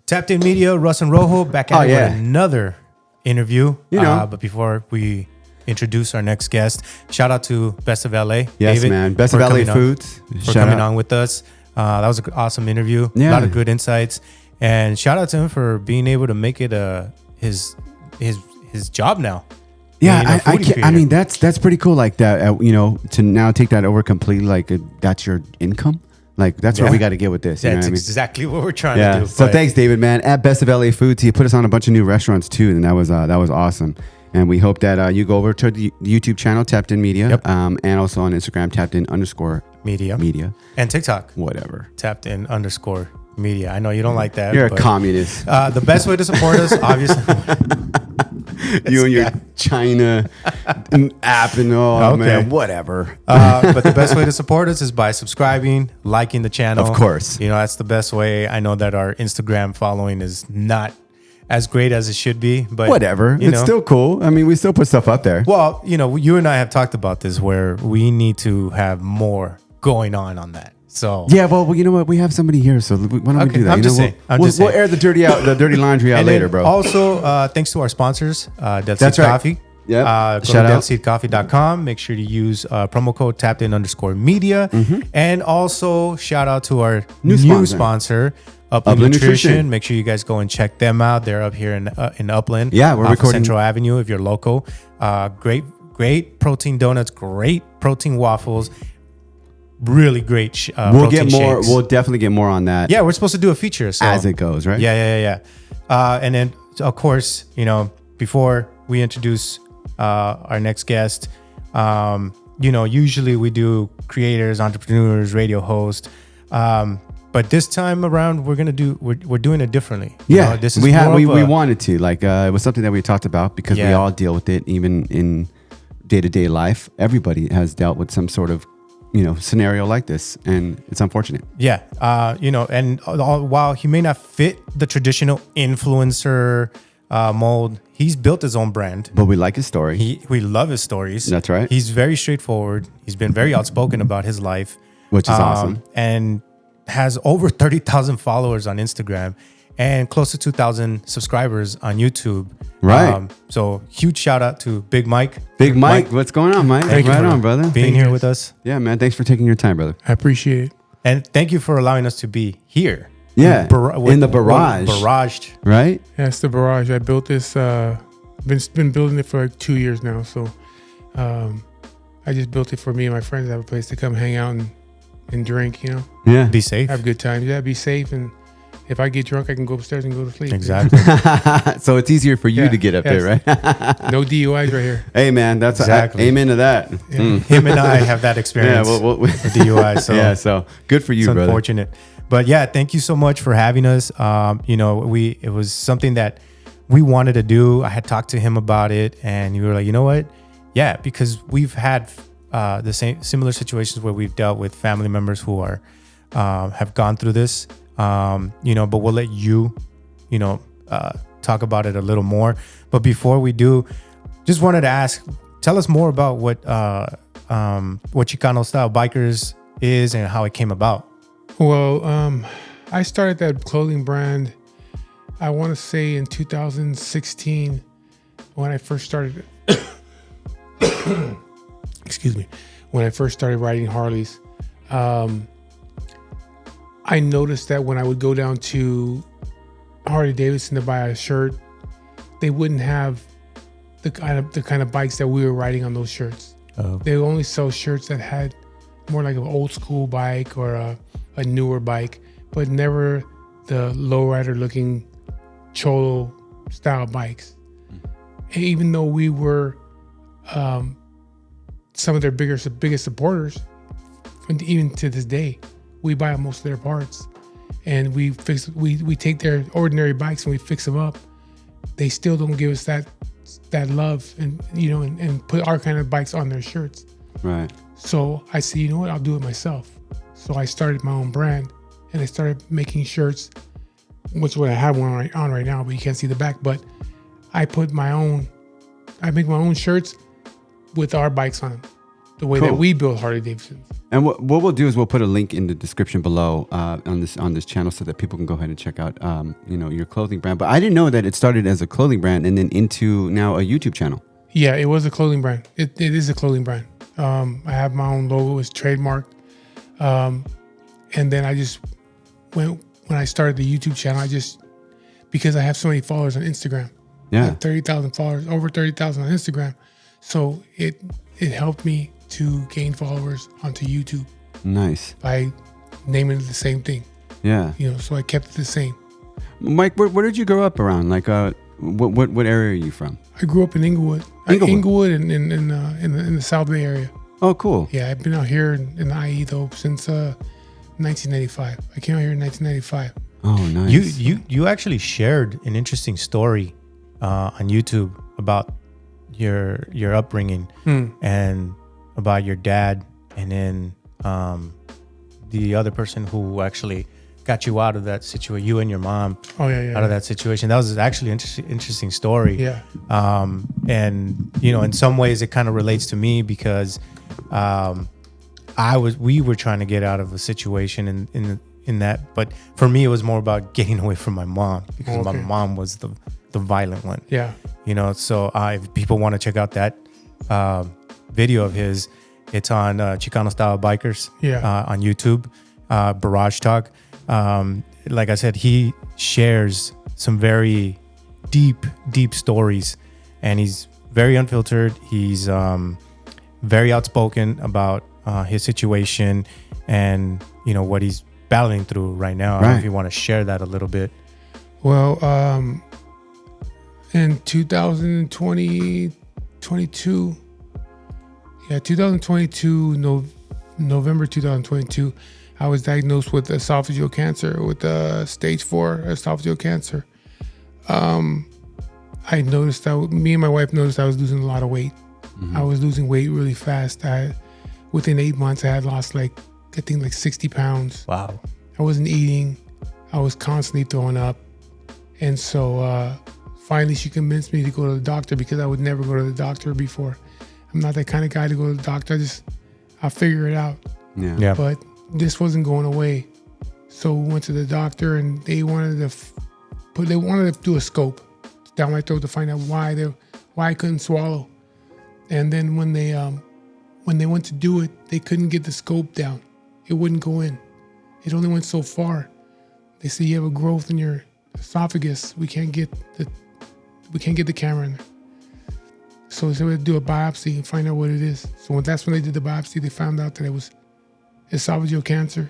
Tapped In Media, Russ and Rojo, back at it with another interview. But before we introduce our next guest, shout out to Best of LA. Yes, David, man. Best of LA Foods. For coming on with us. That was an awesome interview. Yeah. A lot of good insights. And shout out to him for being able to make it his job now. Yeah, I mean, that's pretty cool. Like that, to now take that over completely. Like that's your income. Like that's what we got to get with this. That's exactly what we're trying to do. So thanks, David, man. At Best of LA Foods, he put us on a bunch of new restaurants too, and that was awesome. And we hope that you go over to the YouTube channel, Tapped In Media, and also on Instagram, _media, and TikTok, whatever, _media. I know you don't like that. You're a communist. The best way to support us, obviously. You and your China app and man, whatever. But the best way to support us is by subscribing, liking the channel. Of course. That's the best way. I know that our Instagram following is not as great as it should be, but whatever. It's still cool. I mean, we still put stuff up there. Well, you and I have talked about this where we need to have more going on that. So yeah, well, you know what? We have somebody here, so why don't we do that? I'm just saying. We'll air the dirty laundry out later, bro. Also, thanks to our sponsors, Del Cid Coffee. Yeah. Go to delcidcoffee.com. Make sure to use promo code _media. Mm-hmm. And also shout out to our new sponsor, Upland Nutrition. Make sure you guys go and check them out. They're up here in Upland. Yeah, we're recording Central Avenue if you're local. Great protein donuts, great protein waffles. Really great. We'll get more. Shakes. We'll definitely get more on that. Yeah, we're supposed to do a feature as it goes, right? Yeah. And then, of course, before we introduce our next guest, usually we do creators, entrepreneurs, radio hosts. But this time around, we're doing it differently. Yeah, this is we wanted to it was something that we talked about because we all deal with it, even in day-to-day life. Everybody has dealt with some sort of scenario like this, and it's unfortunate. Yeah. And while he may not fit the traditional influencer mold, he's built his own brand. But we like his story. We love his stories. That's right. He's very straightforward. He's been very outspoken about his life. Which is awesome. And has over 30,000 followers on Instagram and close to 2,000 subscribers on YouTube. Right. So huge shout out to Big Mike. Big Mike. What's going on, Mike? Thank you right on, brother. Being here with us. Yeah, man. Thanks for taking your time, brother. I appreciate it. And thank you for allowing us to be here. Yeah. In the barrage. Barraged. Right? Yeah, it's the barrage. I built this, been building it for like 2 years now. So I just built it for me and my friends to have a place to come hang out and drink, Yeah. Be safe. Have good times. Yeah, be safe. And if I get drunk, I can go upstairs and go to sleep. Exactly. So it's easier for you to get up there, right? No DUIs right here. Hey, man, that's exactly. Amen to that. Yeah. Him and I have that experience with DUI. So so good for you, it's brother. Unfortunate. But yeah, thank you so much for having us. It was something that we wanted to do. I had talked to him about it, and you were like, you know what? Yeah, because we've had the similar situations where we've dealt with family members who are have gone through this. But we'll let you, talk about it a little more. But before we do, just wanted to ask, tell us more about what Xicano Style Bikers is and how it came about. Well, I started that clothing brand, I want to say in 2016 when I first started, excuse me, when I first started riding Harleys. I noticed that when I would go down to Harley Davidson to buy a shirt, they wouldn't have the kind of bikes that we were riding on those shirts. Oh. They would only sell shirts that had more like an old school bike or a newer bike, but never the lowrider looking cholo style bikes. And even though we were some of their biggest supporters, even to this day, we buy most of their parts, and we take their ordinary bikes and we fix them up. They still don't give us that love and put our kind of bikes on their shirts. Right. So I said, you know what, I'll do it myself. So I started my own brand, and I started making shirts, which I have one on right now, but you can't see the back. But I make my own shirts with our bikes on them. the way that we build Harley Davidsons. And what we'll do is we'll put a link in the description below on this channel so that people can go ahead and check out your clothing brand. But I didn't know that it started as a clothing brand and then into now a YouTube channel. Yeah, it was a clothing brand. It is a clothing brand. I have my own logo. It's trademarked. And then I just when I started the YouTube channel, because I have so many followers on Instagram. Yeah. I have 30,000 followers, over 30,000 on Instagram. So it helped me to gain followers onto YouTube. Nice. By naming it the same thing. Yeah. So I kept it the same. Mike, where did you grow up around? Like, what area are you from? I grew up in Inglewood. Inglewood and in the South Bay area. Oh, cool. Yeah, I've been out here in the IE though since 1995. I came out here in 1995. Oh, nice. You actually shared an interesting story on YouTube about your upbringing and about your dad, and then the other person who actually got you out of that situation, you and your mom. Oh yeah. Out of that situation. That was actually an interesting story. Yeah. And in some ways it kind of relates to me because we were trying to get out of a situation in that, but for me it was more about getting away from my mom because my mom was the violent one. Yeah. So if people want to check out that video of his, it's on Xicano Style Bikers on YouTube, Barrage Talk. Like I said, he shares some very deep stories, and he's very unfiltered. He's very outspoken about his situation and what he's battling through right now. I don't know if you want to share that a little bit. Well, in 2022, November 2022, I was diagnosed with esophageal cancer, with stage 4 esophageal cancer. I noticed me and my wife noticed I was losing a lot of weight. I was losing weight really fast. Within 8 months, I had lost I think 60 pounds. Wow. I wasn't eating. I was constantly throwing up. And so finally she convinced me to go to the doctor because I would never go to the doctor before. I'm not that kind of guy to go to the doctor. I'll figure it out. Yeah. But this wasn't going away. So we went to the doctor and they wanted to do a scope down my throat to find out why I couldn't swallow. And then when they went to do it, they couldn't get the scope down. It wouldn't go in. It only went so far. They said you have a growth in your esophagus. We can't get the camera in there. So they said we had to do a biopsy and find out what it is. So that's when they did the biopsy. They found out that it was esophageal cancer.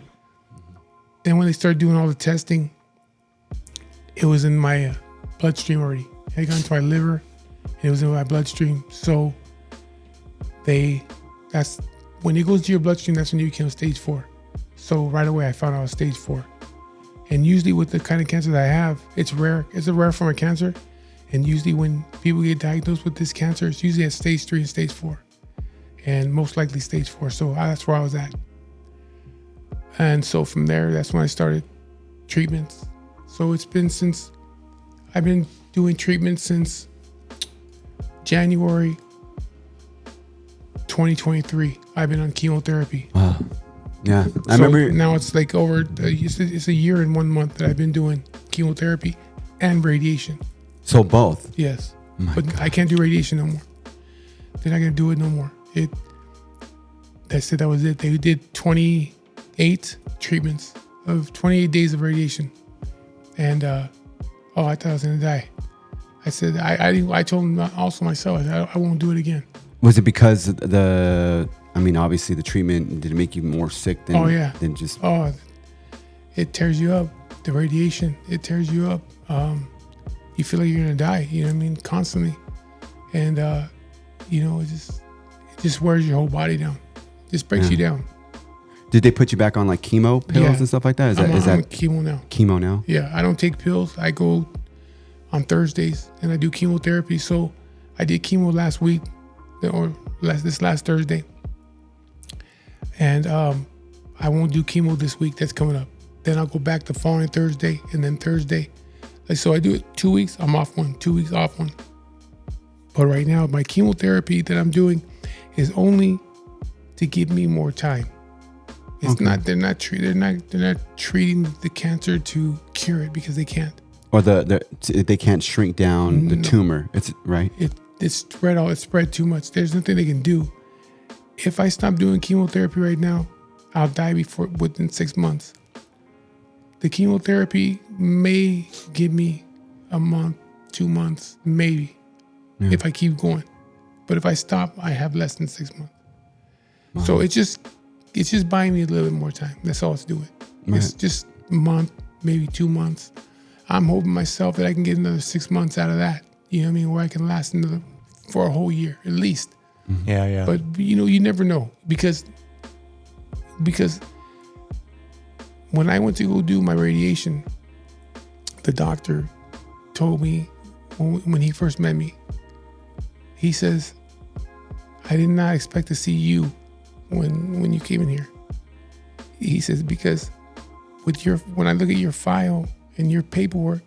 Then when they started doing all the testing, it was in my bloodstream already. It had gone to my liver. It was in my bloodstream. So that's when it goes to your bloodstream, that's when you become stage 4. So right away I found out I was stage 4. And usually with the kind of cancer that I have, it's rare. It's a rare form of cancer. And usually when people get diagnosed with this cancer, it's usually at stage 3 and stage 4. And most likely stage 4. So that's where I was at. And so from there, that's when I started treatments. So I've been doing treatments since January 2023. I've been on chemotherapy. Wow. Yeah. I remember. Now it's over, it's a year and 1 month that I've been doing chemotherapy and radiation. So both? Yes. God. I can't do radiation no more. They're not going to do it no more. That's it. That was it. They did 28 treatments of 28 days of radiation. And, I thought I was going to die. I said, I told them also myself, I won't do it again. Was it because obviously the treatment, did it make you more sick than just... Oh, it tears you up. The radiation, it tears you up. You feel like you're going to die, you know what I mean? Constantly. And, it just wears your whole body down. Just breaks you down. Did they put you back on chemo pills and stuff like that? I'm on chemo now. Chemo now? Yeah, I don't take pills. I go on Thursdays and I do chemotherapy. So I did chemo last week this last Thursday. And I won't do chemo this week. That's coming up. Then I'll go back the following Thursday and then Thursday. So I do it 2 weeks. I'm off one. 2 weeks off one. But right now, my chemotherapy that I'm doing is only to give me more time. It's not. They're not treating the cancer to cure it because they can't. Or they can't shrink down the tumor. It's right. It's spread too much. There's nothing they can do. If I stop doing chemotherapy right now, I'll die within 6 months. The chemotherapy may give me a month, 2 months, maybe, if I keep going. But if I stop, I have less than 6 months. Wow. So it's just buying me a little bit more time. That's all it's doing. Right. It's just a month, maybe 2 months. I'm hoping myself that I can get another 6 months out of that. You know what I mean? Where I can last for a whole year at least. Mm-hmm. Yeah. But you never know because when I went to go do my radiation, the doctor told me when he first met me, he says, I did not expect to see you when you came in here. He says, because when I look at your file and your paperwork,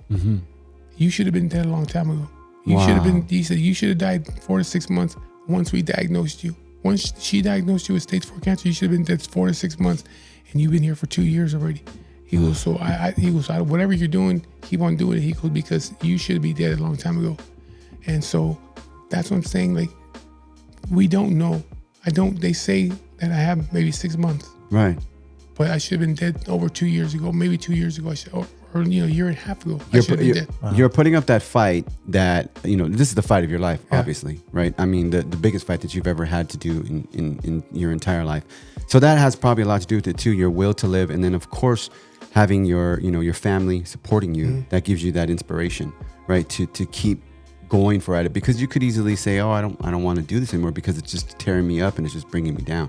you should have been dead a long time ago. He said, you should have died 4 to 6 months once we diagnosed you. Once she diagnosed you with stage 4 cancer, you should have been dead 4 to 6 months, and you've been here for 2 years already. He goes, so whatever you're doing, keep on doing it. He goes, because you should be dead a long time ago. And so that's what I'm saying. Like, we don't know. They say that I have maybe 6 months. Right. But I should have been dead over 2 years ago, maybe 2 years ago. Or a year and a half ago. I should have been dead. Wow. You're putting up that fight that, this is the fight of your life, obviously, right? I mean, the biggest fight that you've ever had to do in your entire life. So that has probably a lot to do with it too, your will to live. And then of course, having your family supporting you, that gives you that inspiration, right? To keep going for it, because you could easily say, oh, I don't want to do this anymore because it's just tearing me up and it's just bringing me down.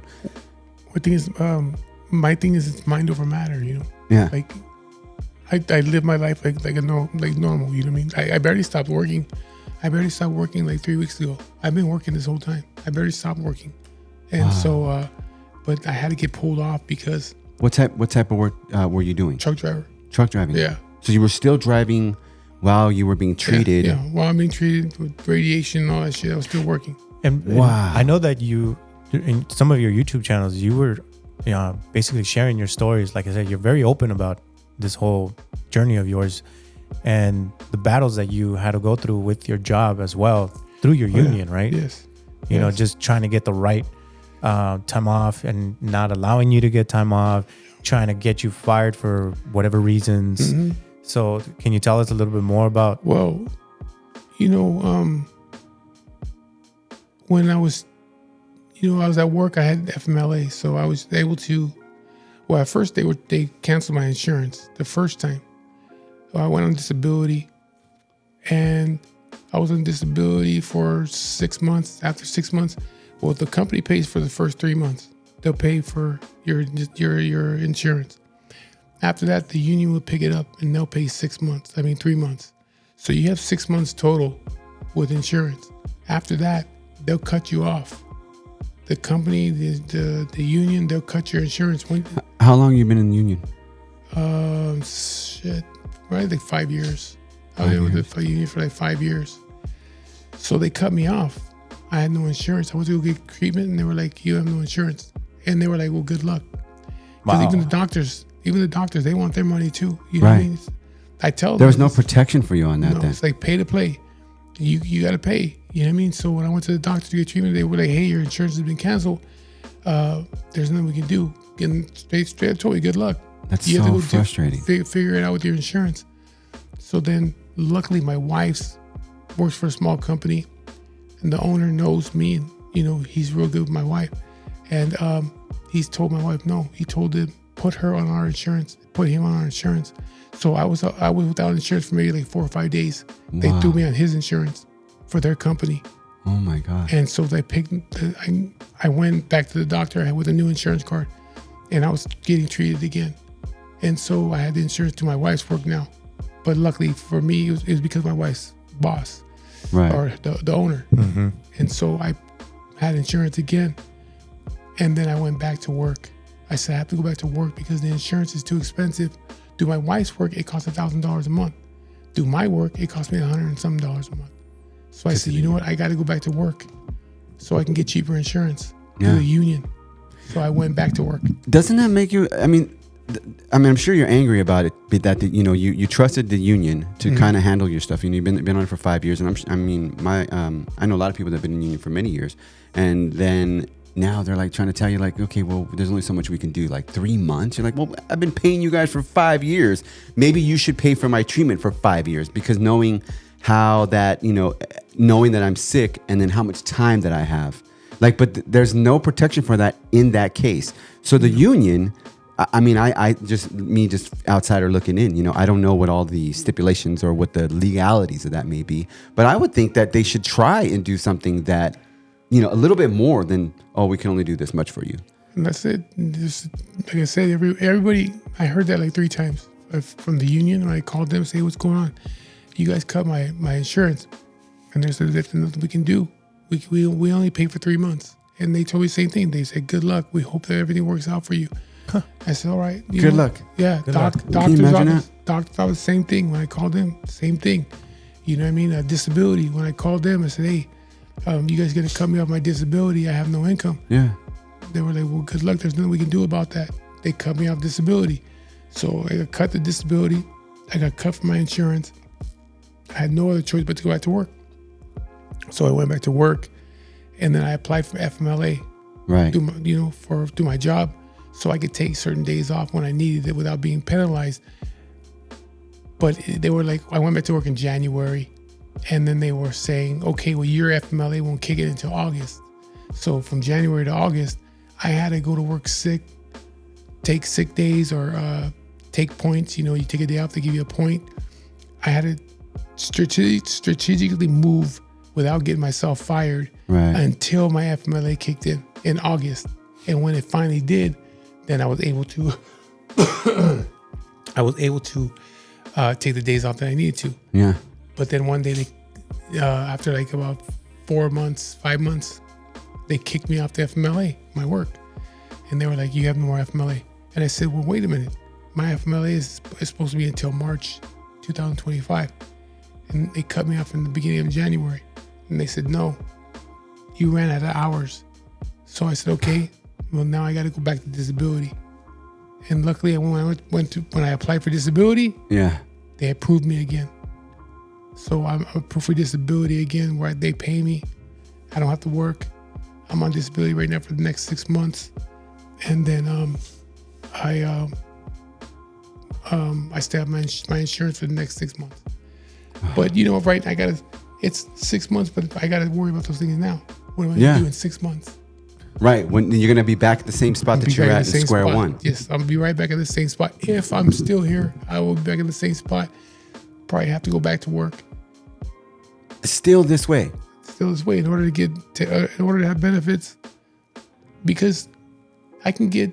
My thing is it's mind over matter, Yeah. Like, I live my life like normal, you know what I mean? I barely stopped working. I barely stopped working like 3 weeks ago. I've been working this whole time. I barely stopped working. And so, but I had to get pulled off because. What type of work were you doing? Truck driver. Truck driving? Yeah. So you were still driving while you were being treated? Yeah, while I'm being treated with radiation and all that shit, I was still working. And I know that you, in some of your YouTube channels, you were basically sharing your stories. Like I said, you're very open about this whole journey of yours and the battles that you had to go through with your job as well through your union, right? Yes. You know, just trying to get the right time off and not allowing you to get time off, trying to get you fired for whatever reasons. Mm-hmm. So can you tell us a little bit more about? Well, when I was at work, I had FMLA, so I was able to. Well, at first they canceled my insurance the first time. So I went on disability, and I was on disability for 6 months. After 6 months, well, the company pays for the first 3 months. They'll pay for your insurance. After that, the union will pick it up and they'll pay 3 months. So you have 6 months total with insurance. After that, they'll cut you off. The company, the union, they'll cut your insurance. How long have you been in the union? Right, like 5 years. I was with the union for like 5 years. So they cut me off. I had no insurance. I went to go get treatment, and they were like, "You have no insurance." And they were like, "Well, good luck." Because even the doctors, they want their money too. You know what I mean? I tell them there was no protection for you on that. No, it's like pay to play. You got to pay. You know what I mean? So when I went to the doctor to get treatment, they were like, "Hey, your insurance has been canceled. There's nothing we can do." And straight up told me, "Good luck." That's so frustrating. Figure it out with your insurance. So then, luckily, my wife works for a small company, and the owner knows me, and he's real good with my wife. And he's told my wife no. He told them put him on our insurance. So I was without insurance for maybe like 4 or 5 days. They threw me on his insurance for their company. Oh my God! And so they picked. I went back to the doctor with a new insurance card, and I was getting treated again. And so I had the insurance to my wife's work now. But luckily for me, it was because my wife's boss, or the owner. Mm-hmm. And so I had insurance again. And then I went back to work. I said, I have to go back to work because the insurance is too expensive. Do my wife's work, it costs $1,000 a month. Do my work, it costs me $100 and some a month. So I said, you know what? I got to go back to work so I can get cheaper insurance through the union. So I went back to work. Doesn't that make you? I mean, I'm sure you're angry about it, but that you trusted the union to kind of handle your stuff. You've been on it for 5 years, and I know a lot of people that have been in the union for many years, and then now they're like trying to tell you like, okay, well, there's only so much we can do, like 3 months. You're like, well, I've been paying you guys for 5 years. Maybe you should pay for my treatment for 5 years, because knowing how that, knowing that I'm sick and then how much time that I have, like, but there's no protection for that in that case. So the union, I just outsider looking in, I don't know what all the stipulations or what the legalities of that may be, but I would think that they should try and do something that, a little bit more than, oh, we can only do this much for you. And that's it. Just like I said, everybody, I heard that like 3 times from the union when I called them, say, what's going on? You guys cut my insurance. And they said, there's nothing we can do. We only pay for 3 months. And they told me the same thing. They said, good luck. We hope that everything works out for you. Huh. I said, all right. Good luck. Yeah. Doctor's office, same thing. When I called them, same thing. You know what I mean? Disability. When I called them, I said, hey, you guys going to cut me off my disability? I have no income. Yeah. They were like, well, good luck. There's nothing we can do about that. They cut me off disability. So I got cut the disability. I got cut from my insurance. I had no other choice but to go back to work. So I went back to work, and then I applied for FMLA. Right. Do my job, so I could take certain days off when I needed it without being penalized. But they were like, I went back to work in January, and then they were saying, okay, well, your FMLA won't kick in until August. So from January to August, I had to go to work sick, take sick days, or take points. You take a day off, they give you a point. I had to strategically move without getting myself fired until my FMLA kicked in August. And when it finally did, then I was able to take the days off that I needed to. Yeah. But then one day, after like about 5 months, they kicked me off the FMLA, my work. And they were like, you have no more FMLA. And I said, well, wait a minute. My FMLA is supposed to be until March 2025. And they cut me off in the beginning of January. And they said, no, you ran out of hours. So I said, okay, well, now I got to go back to disability. And luckily, when I applied for disability, they approved me again. So I'm approved for disability again, where they pay me. I don't have to work. I'm on disability right now for the next 6 months. And then I stay on my insurance for the next 6 months. But it's 6 months, but I got to worry about those things now. What am I going to do in 6 months? Right. When you're going to be back at the same spot that you're at square one. Yes, I'm going to be right back at the same spot. If I'm still here, I will be back in the same spot. Probably have to go back to work. Still this way. In order to have benefits, because I can get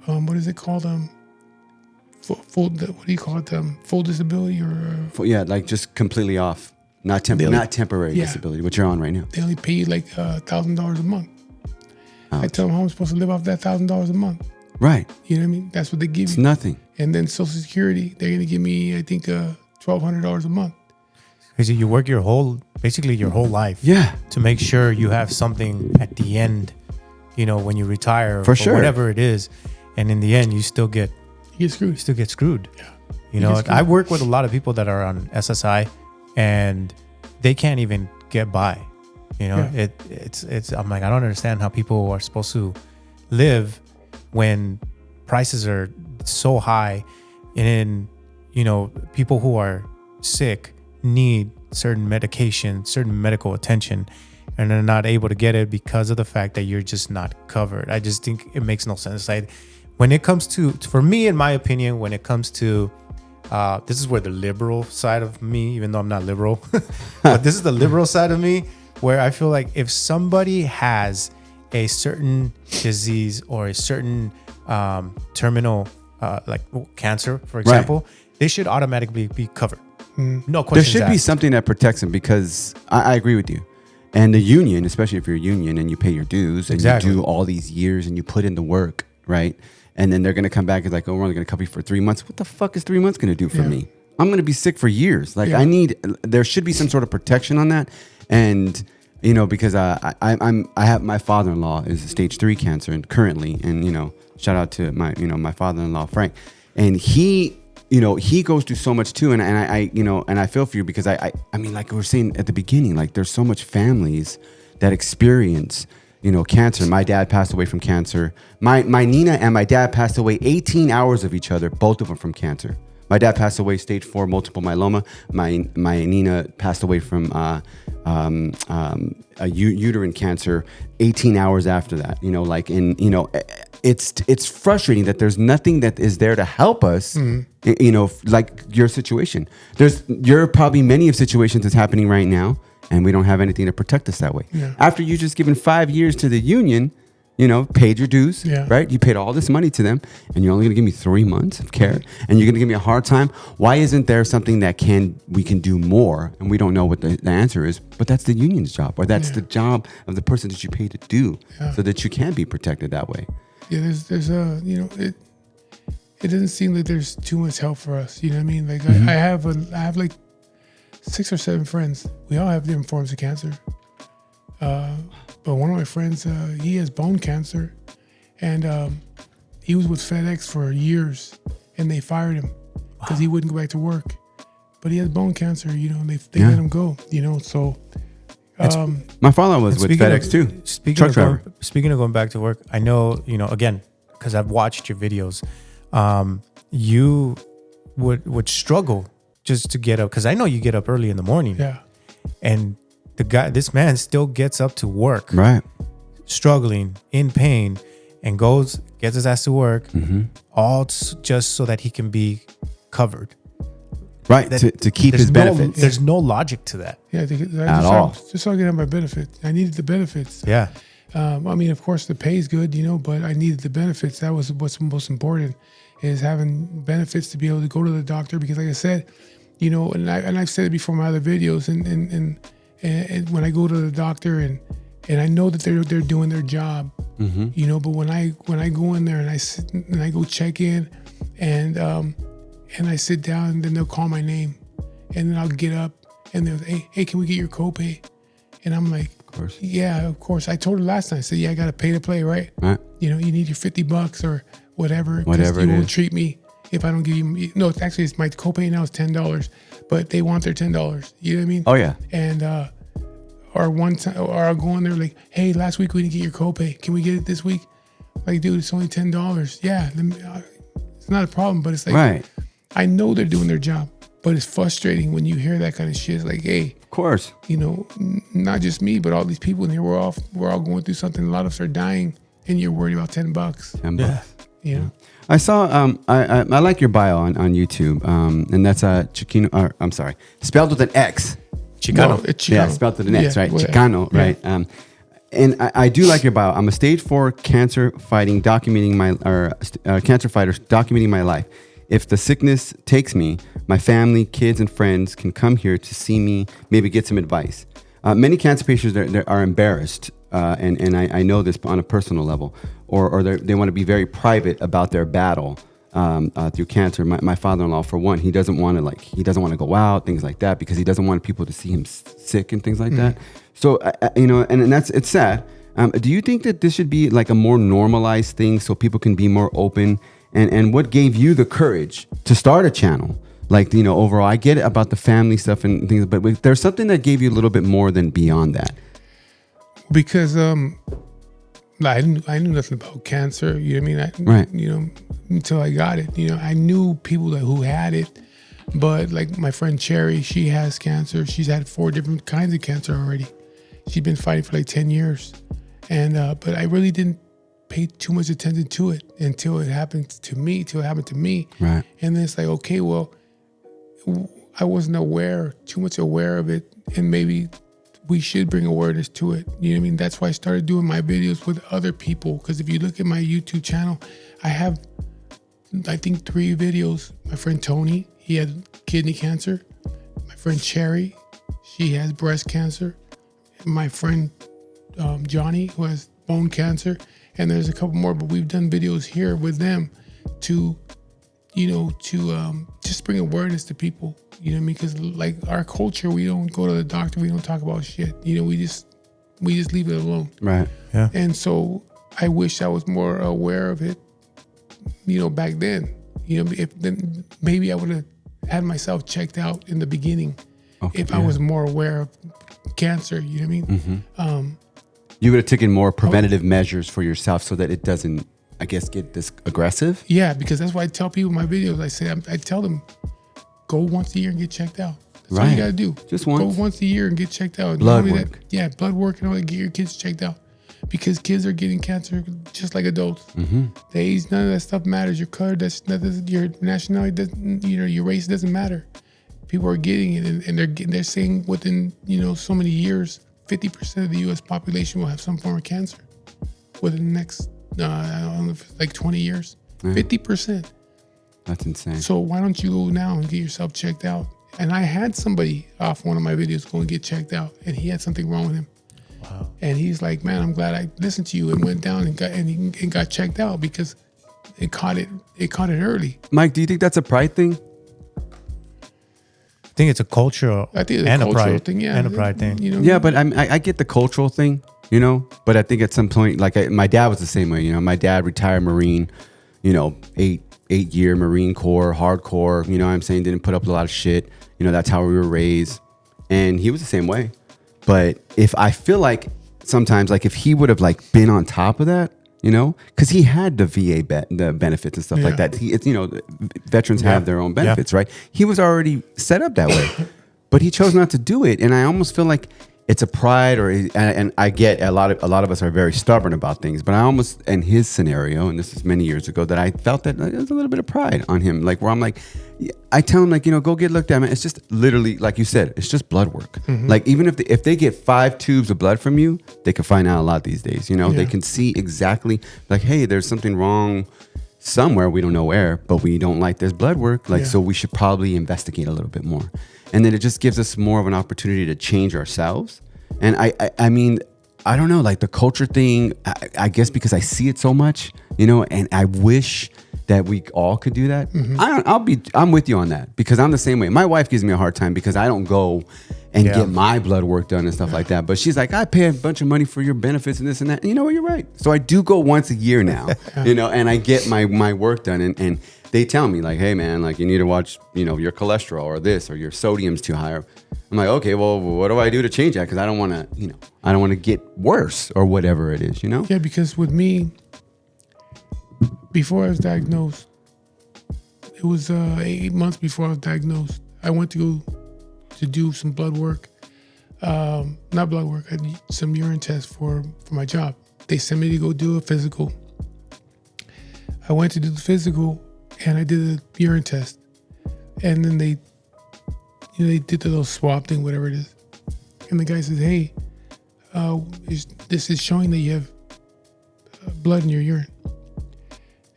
what is it called? Full what do you call it? Full disability or like just completely off, not temporary disability, which you're on right now. They only pay you like $1,000 a month. Ouch. I tell them how I'm supposed to live off that $1,000 a month. Right. You know what I mean? That's what they give It's you. nothing. And then Social Security, they're gonna give me, I think, $1,200 a month. Because you work your whole life, to make sure you have something at the end, when you retire, for sure, whatever it is, and in the end, you still get screwed. You still get screwed. Yeah. I work with a lot of people that are on SSI, and they can't even get by. It's. I'm like, I don't understand how people are supposed to live when prices are so high, and people who are sick need certain medication, certain medical attention, and they're not able to get it because of the fact that you're just not covered. I just think it makes no sense. When it comes to, for me, in my opinion, when it comes to, this is where the liberal side of me, even though I'm not liberal, but this is the liberal side of me, where I feel like if somebody has a certain disease or a certain terminal, like cancer, for example, they should automatically be covered. No questions There should asked. be something that protects them, because I agree with you. And the union, especially if you're a union and you pay your dues and you do all these years and you put in the work, right? And then they're going to come back and like, oh, we're only going to cover you for 3 months. What the fuck is 3 months going to do for me? I'm going to be sick for years. Like there should be some sort of protection on that. And because I have my father-in-law is stage 3 cancer and currently, and shout out to my father-in-law Frank, and he goes through so much too, and I feel for you because I mean, like we were saying at the beginning, like there's so much families that experience cancer. My dad passed away from cancer. My Nina and my dad passed away 18 hours of each other, both of them from cancer. My dad passed away stage 4 multiple myeloma. My Nina passed away from a uterine cancer 18 hours after that. It's frustrating that there's nothing that is there to help us. Like your situation. You're probably many of situations that's happening right now, and we don't have anything to protect us that way. Yeah. After you just given 5 years to the union, paid your dues, right? You paid all this money to them, and you're only going to give me 3 months of care, and you're going to give me a hard time. Why isn't there something that we can do more? And we don't know what the answer is, but that's the union's job, or that's the job of the person that you pay to do, so that you can be protected that way. Yeah, there's it doesn't seem like there's too much help for us. You know what I mean? Like I have like 6 or 7 friends. We all have different forms of cancer. But one of my friends, he has bone cancer, and he was with FedEx for years, and they fired him because he wouldn't go back to work. But he has bone cancer, and they let him go. So my father was with FedEx too. Speaking of going back to work, I know, again, because I've watched your videos, you would struggle just to get up, because I know you get up early in the morning. Yeah. And this man still gets up to work, right? Struggling, in pain, and gets his ass to work, all just so that he can be covered. Right, to keep his benefits. There's no logic to that. Yeah, at all. Just so I can have my benefits. I needed the benefits. Yeah. I mean, of course, the pay is good, but I needed the benefits. That was what's most important, is having benefits to be able to go to the doctor. Because, like I said, and I've said it before in my other videos, and when I go to the doctor and I know that they're doing their job, but when I go in there and I sit and I go check in, and I sit down, and then they'll call my name, and then I'll get up and they'll say, hey, can we get your copay? And I'm like, of course. Yeah, of course. I told her last time, I said, yeah, I got to pay to play, right? Right. You need your $50 or whatever. Whatever you won't treat me if I don't give you, no, it's my copay now is $10, but they want their $10. You know what I mean? Oh yeah. And, or one time, or I'll go in there like, hey, last week we didn't get your copay. Can we get it this week? Like, dude, it's only $10. Yeah. It's not a problem, but it's like, right. I know they're doing their job, but it's frustrating when you hear that kind of shit. It's like, hey, of course, not just me, but all these people in here, we're all going through something. A lot of us are dying, and you're worried about $10. $10. Yeah. I saw. I like your bio on YouTube, and that's Xicano. I'm sorry, spelled with an X. Xicano. No, it's Xicano. Yeah, spelled with an X, right? Well, Xicano, yeah. right? And I do like your bio. I'm a stage 4 cancer fighting, cancer fighter documenting my life. If the sickness takes me, my family, kids, and friends can come here to see me, maybe get some advice. Many cancer patients are embarrassed, and I know this on a personal level, or they want to be very private about their battle through cancer. My father-in-law, for one, he doesn't want to go out, things like that, because he doesn't want people to see him sick and things like that. So and it's sad. Do you think that this should be like a more normalized thing so people can be more open? And what gave you the courage to start a channel? Like, overall, I get it about the family stuff and things, but there's something that gave you a little bit more than beyond that. Because I knew nothing about cancer. You know what I mean? Right. Until I got it. I knew people who had it, but like my friend Cherry, she has cancer. She's had 4 different kinds of cancer already. She's been fighting for like 10 years, and but I really didn't pay too much attention to it until it happened to me. Right. And then it's like, okay, well, I wasn't too much aware of it, and maybe we should bring awareness to it. You know what I mean? That's why I started doing my videos with other people. Because if you look at my YouTube channel, I have, I think, 3 videos. My friend Tony, he had kidney cancer. My friend Cherry, she has breast cancer. My friend Johnny, who has bone cancer. And there's a couple more, but we've done videos here with them to just bring awareness to people. You know what I mean? Because like our culture, we don't go to the doctor, we don't talk about shit. We just we just leave it alone. Right. Yeah. And so I wish I was more aware of it, back then. If then maybe I would have had myself checked out in the beginning if I was more aware of cancer. You know what I mean? Mm-hmm. You would have taken more preventative measures for yourself so that it doesn't, I guess, get this aggressive. Yeah, because that's why I tell people in my videos. I tell them, go once a year and get checked out. That's all you got to do. Just once. Go once a year and get checked out. Blood work. Blood work and all that. Get your kids checked out. Because kids are getting cancer just like adults. Mm-hmm. The age, none of that stuff matters. Your color, your nationality doesn't, your race doesn't matter. People are getting it, and they're saying within so many years, 50% of the U.S. population will have some form of cancer within the next I don't know if it's like 20 years. 50%. That's insane. So why don't you go now and get yourself checked out? And I had somebody off one of my videos go and get checked out, and he had something wrong with him. Wow. And he's like, man, I'm glad I listened to you and went down and got checked out because it caught it early. Mike, do you think that's a pride thing? I think it's a cultural, I think it's and a cultural pride thing, yeah. and a pride thing. Yeah, but I get the cultural thing, but I think at some point, like my dad was the same way. My dad retired Marine, 8-year Marine Corps, hardcore. You know what I'm saying? Didn't put up a lot of shit. That's how we were raised, and he was the same way. But if I feel like sometimes, like if he would have like been on top of that, because he had the VA the benefits and stuff like that. Veterans have their own benefits, right? He was already set up that way, but he chose not to do it. And I almost feel like it's a pride, and I get a lot of us are very stubborn about things, but I almost, in his scenario, and this is many years ago, that I felt that there's a little bit of pride on him, like where I'm like, I tell him like, go get looked at, man. It's just literally, like you said, it's just blood work. Mm-hmm. Like even if they get 5 tubes of blood from you, they can find out a lot these days. They can see exactly like, hey, there's something wrong somewhere, we don't know where, but we don't like this blood work. So we should probably investigate a little bit more. And then it just gives us more of an opportunity to change ourselves. And I mean, I don't know, like the culture thing, I guess because I see it so much, and I wish that we all could do that. Mm-hmm. I'm with you on that because I'm the same way. My wife gives me a hard time because I don't go and get my blood work done and stuff like that. But she's like, I pay a bunch of money for your benefits and this and that. And you know what? You're right. So I do go once a year now, and I get my work done. And they tell me like, hey man, like you need to watch, your cholesterol or this or your sodium's too high. I'm like, okay, well, what do I do to change that? Because I don't want to, get worse or whatever it is, Yeah, because with me, before I was diagnosed, it was 8 months before I was diagnosed. I went to go to do some blood work, not blood work. I did some urine tests for my job. They sent me to go do a physical. I went to do the physical, and I did a urine test, and then they did the little swab thing, whatever it is. And the guy says, hey, this is showing that you have blood in your urine.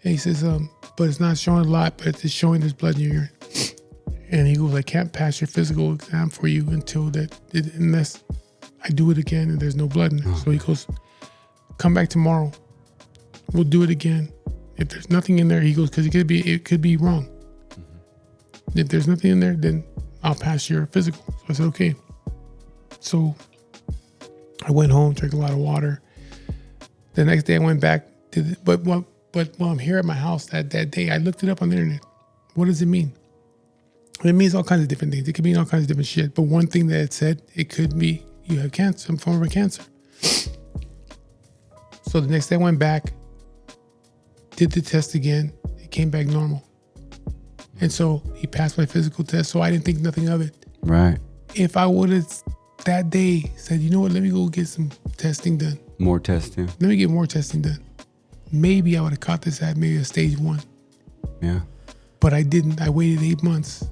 And he says, but it's not showing a lot, but it's showing there's blood in your urine. And he goes, I can't pass your physical exam for you unless I do it again and there's no blood in there. So he goes, come back tomorrow. We'll do it again. If there's nothing in there, he goes, because it could be wrong. Mm-hmm. If there's nothing in there, then I'll pass your physical. So I said, okay. So I went home, drank a lot of water. The next day I went back, but while I'm here at my house that day, I looked it up on the internet. What does it mean? It means all kinds of different things. It could mean all kinds of different shit. But one thing that it said, it could be you have cancer, some form of cancer. So the next day I went back, did the test again. It came back normal. And so he passed my physical test, so I didn't think nothing of it. Right. If I would have that day said, you know what, let me go get some testing done. More testing. Let me get more testing done. Maybe I would have caught this at maybe a stage 1. Yeah. But I didn't. I waited 8 months.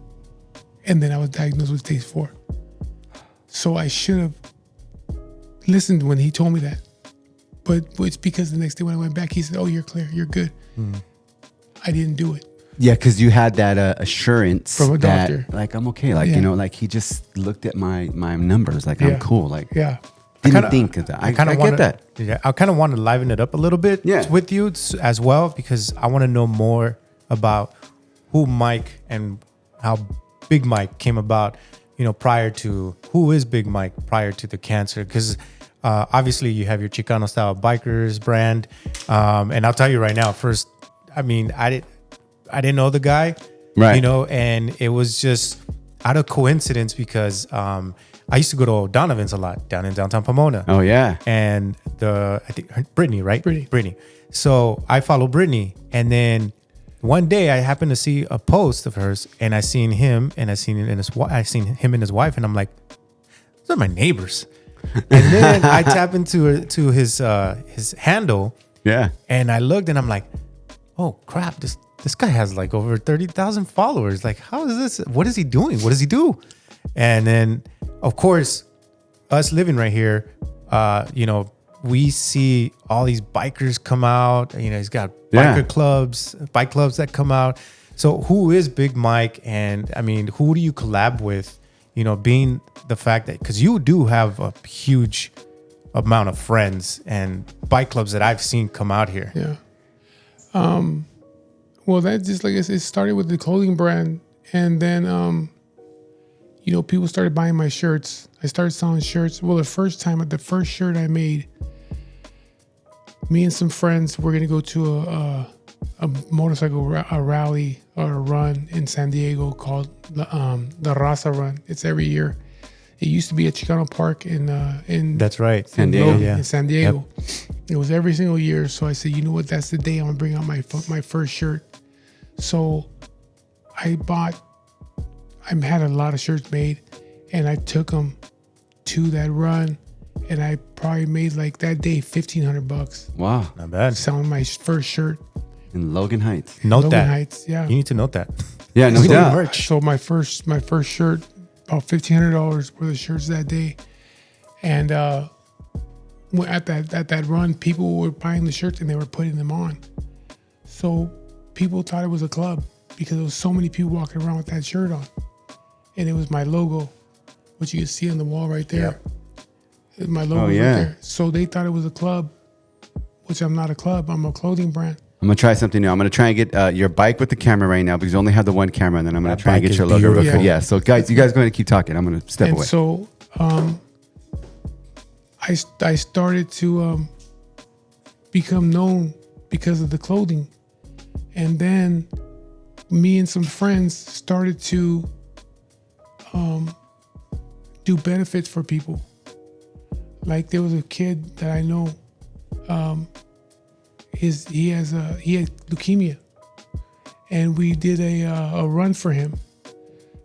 And then I was diagnosed with stage 4. So I should have listened when he told me that. But it's because the next day when I went back, he said, oh, you're clear. You're good. I didn't do it. Yeah, because you had that assurance from a doctor. That, like, I'm okay. Like, like he just looked at my numbers. Like, I'm cool. Like, didn't think of that. I get that. Yeah, I kind of want to liven it up a little bit with you as well, because I want to know more about who Mike and how Big Mike came about, prior to, who is Big Mike prior to the cancer? Because obviously you have your Xicano Style Bikers brand. And I'll tell you right now, first, I mean, I didn't know the guy, right? And it was just out of coincidence because I used to go to O'Donovan's a lot down in downtown Pomona. Oh yeah. And I think Brittany, right? Brittany. So I follow Brittany, and then one day I happened to see a post of hers, and I seen him, and I seen him and his wife, and I'm like, those are my neighbors. And then I tap into his handle, yeah, and I looked, and I'm like, oh crap, this guy has like over 30,000 followers. Like, how is this? What is he doing? What does he do? And then, of course, us living right here, we see all these bikers come out. He's got bike clubs that come out. So who is Big Mike? And I mean, who do you collab with? Being the fact that, because you do have a huge amount of friends and bike clubs that I've seen come out here. Yeah. Well, that just like it started with the clothing brand, and then people started buying my shirts. I started selling shirts. Well, the first shirt I made, me and some friends were gonna go to a motorcycle rally or a run in San Diego called the Raza Run. It's every year. It used to be at Chicano Park in that's right, San Diego. In San Diego. Yep. It was every single year. So I said, you know what? That's the day I'm gonna bring out my first shirt. So I had a lot of shirts made, and I took them to that run, and I probably made like that day $1,500. Wow, not bad. Selling my first shirt in Logan Heights. Logan Heights, yeah. You need to note that. Yeah, no doubt. So my first shirt, about $1,500 worth of shirts that day, and at that run, people were buying the shirts and they were putting them on. So people thought it was a club because there was so many people walking around with that shirt on, and it was my logo, which you can see on the wall right there. Yep. My logo right there. So they thought it was a club, which I'm not a club. I'm a clothing brand. I'm gonna try something new. I'm gonna try and get your bike with the camera right now because you only have the one camera, and then I'm gonna try and get your logo real quick. Yeah. So guys, you guys go ahead and keep talking. I'm gonna step away. So I started to become known because of the clothing, and then me and some friends started to do benefits for people. Like there was a kid that I know. He had leukemia, and we did a run for him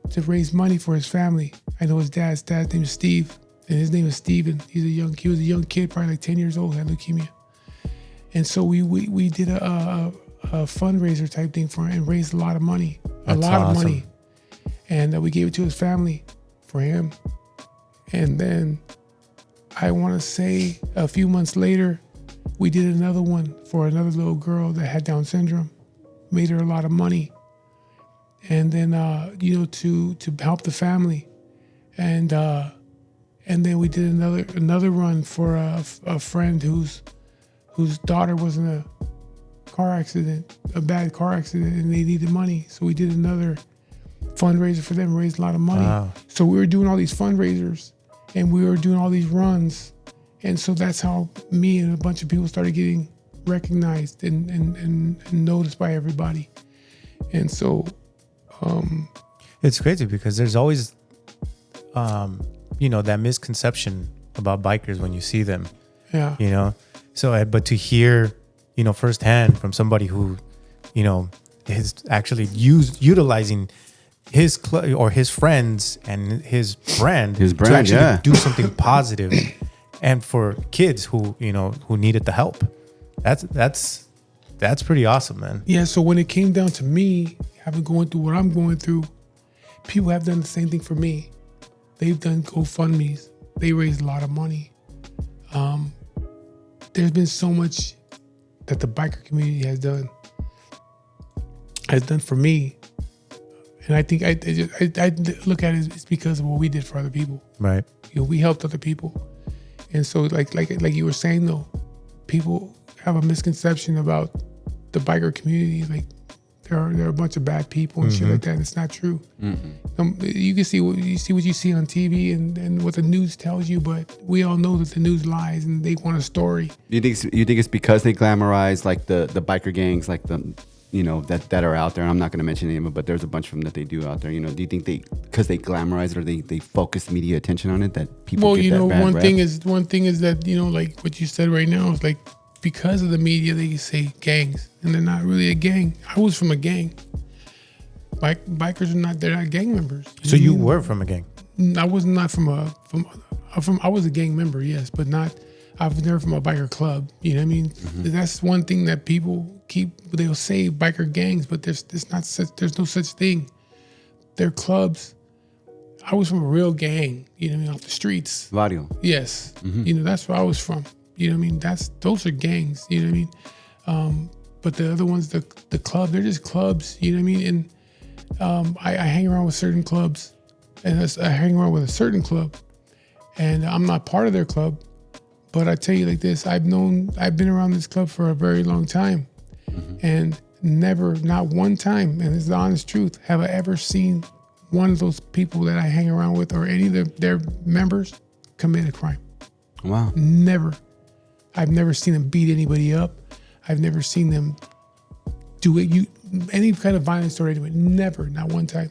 to raise money for his family. I know his dad's name is Steve, and his name is Steven. He was a young kid, probably like 10 years old, had leukemia. And so we did a fundraiser type thing for him and raised a lot of money, of money. And we gave it to his family for him. And then I want to say a few months later, we did another one for another little girl that had Down syndrome, made her a lot of money. And then, to help the family. And then we did another run for a friend whose daughter was in a bad car accident, and they needed money. So we did another fundraiser for them, raised a lot of money. Wow. So we were doing all these fundraisers, and we were doing all these runs. And so that's how me and a bunch of people started getting recognized and noticed by everybody. And so it's crazy because there's always that misconception about bikers when you see them. Yeah. So but to hear firsthand from somebody who is actually utilizing his or his friends and his brand to actually do something positive. And for kids who needed the help, that's pretty awesome, man. Yeah. So when it came down to me having going through what I'm going through, people have done the same thing for me. They've done GoFundMes. They raised a lot of money. There's been so much that the biker community has done for me, and I think I look at it as because of what we did for other people. Right. We helped other people. And so, like you were saying, though, people have a misconception about the biker community. Like they're a bunch of bad people and shit like that. And it's not true. You can see what you see on TV and what the news tells you, but we all know that the news lies and they want a story. You think it's because they glamorize like the biker gangs, like the that are out there? I'm not going to mention any of them, but there's a bunch of them that they do out there. Do you think because they glamorize it or they focus media attention on it, that people get that bad one rep? thing is that like what you said right now is like, because of the media they say gangs, and they're not really a gang. I was from a gang. Bikers they're not gang members. So you were from a gang? I was not from I was a gang member, yes, but not. I was never from a biker club. You know what I mean? That's one thing that people they'll say biker gangs, but there's no such thing. They're clubs. I was from a real gang, off the streets. Barrio. Yes. That's where I was from. You know what I mean? Those are gangs, you know what I mean? But the other ones, the club, they're just clubs, you know what I mean? And I hang around with certain clubs, and I hang around with a certain club, and I'm not part of their club. But I tell you like this, I've been around this club for a very long time, and not one time, and it's the honest truth, have I ever seen one of those people that I hang around with or any of their members commit a crime. Wow. Never. I've never seen them beat anybody up. I've never seen them do any kind of violence or anything. Never, not one time.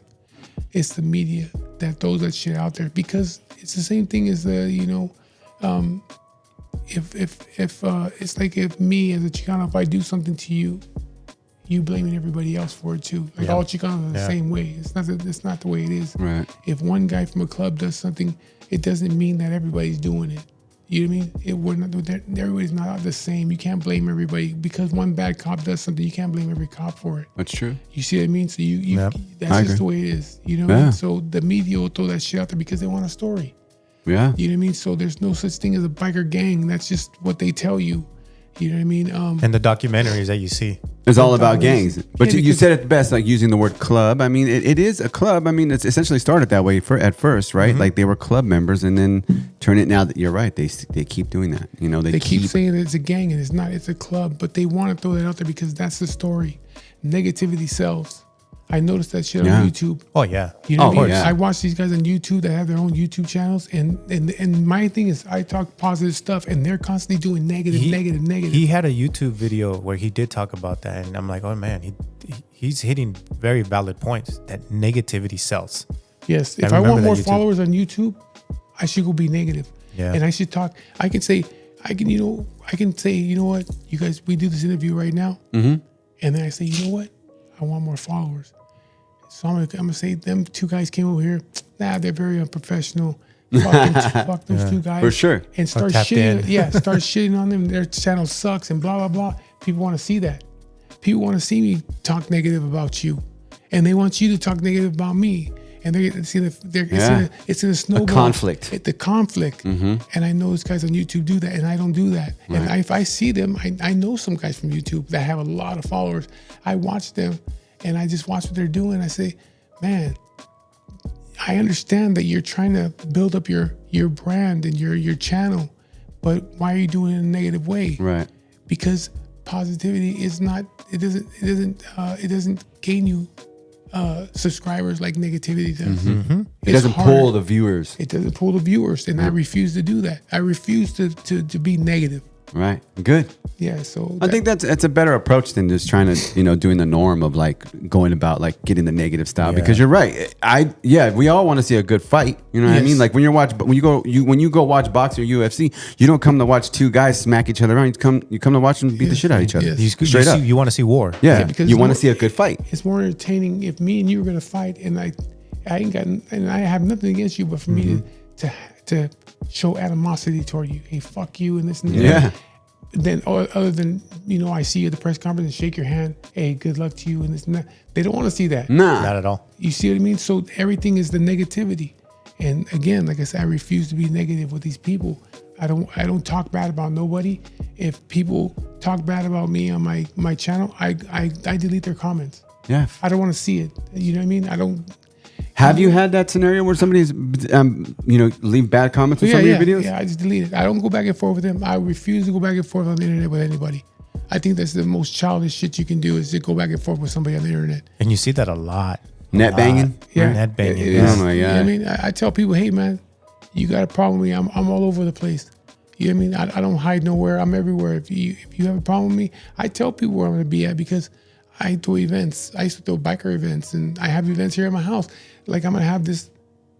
It's the media that throws that shit out there, because it's the same thing as if it's like if me as a Chicano, if I do something to you, you blaming everybody else for it too. Like all Chicanos are the same way. It's not the way it is. Right. If one guy from a club does something, it doesn't mean that everybody's doing it. You know what I mean? Everybody's not the same. You can't blame everybody because one bad cop does something. You can't blame every cop for it. That's true. You see what I mean? So that's just the way it is. You know what I mean? So the media will throw that shit out there because they want a story. Yeah. You know what I mean? So there's no such thing as a biker gang. That's just what they tell you. You know what I mean? And the documentaries that you see. It's all about gangs. But you said it best, like using the word club. I mean, it is a club. I mean, it's essentially started that way at first, right? Like they were club members, and then turn it. Now that you're right, they keep doing that. They keep saying it's a gang, and it's not. It's a club. But they want to throw that out there because that's the story. Negativity sells. I noticed that shit on YouTube. Oh yeah. You know what I mean? Yeah. I watch these guys on YouTube that have their own YouTube channels, and my thing is I talk positive stuff, and they're constantly doing negative. He had a YouTube video where he did talk about that, and I'm like, oh man, he's hitting very valid points. That negativity sells. Yes. If I want more followers on YouTube, I should go be negative. Yeah. And I should talk. I can say, you know what, you guys, we do this interview right now, and then I say, you know what, I want more followers. So I'm gonna say them two guys came over here. They're very unprofessional. Fuck those two guys for sure. And start shitting. Start shitting on them. Their channel sucks and blah blah blah. People want to see that. People want to see me talk negative about you, and they want you to talk negative about me. And it's in a snowball. A conflict. The conflict. And I know those guys on YouTube do that, and I don't do that. Right. And if I see them, I know some guys from YouTube that have a lot of followers. I watch them, and I just watch what they're doing. I say, man, I understand that you're trying to build up your brand and your channel, but why are you doing it in a negative way? Right. Because positivity is not. It doesn't gain you subscribers like negativity does. It doesn't pull the viewers. It doesn't pull the viewers, and I refuse to do that. I refuse to be negative. Right. Good. Yeah. So I think that's a better approach than just trying to, doing the norm of like going about like getting the negative style, because you're right. We all want to see a good fight. You know what I mean? Like when you go watch boxing or UFC, you don't come to watch two guys smack each other around. You come to watch them beat the shit out of each other. Yes. Straight up. You want to see war. Yeah. Because you want to see a good fight. It's more entertaining if me and you were going to fight, and I have nothing against you, but for me to show animosity toward you. Hey, fuck you and this and that. Yeah. Then other than, I see you at the press conference and shake your hand. Hey, good luck to you and this and that. They don't want to see that. Nah. Not at all. You see what I mean? So everything is the negativity. And again, like I said, I refuse to be negative with these people. I don't talk bad about nobody. If people talk bad about me on my channel, I delete their comments. Yeah. I don't want to see it. You know what I mean? I don't. Have you had that scenario where somebody's, leave bad comments on some of your videos? Yeah, I just delete it. I don't go back and forth with them. I refuse to go back and forth on the internet with anybody. I think that's the most childish shit you can do is to go back and forth with somebody on the internet. And you see that a lot. Net banging? Yeah. Net banging. Oh my God. You know what I mean? I tell people, hey man, you got a problem with me, I'm all over the place. You know what I mean? I don't hide nowhere. I'm everywhere. If you have a problem with me, I tell people where I'm going to be at because I do events. I used to throw biker events, and I have events here at my house. Like I'm going to have this.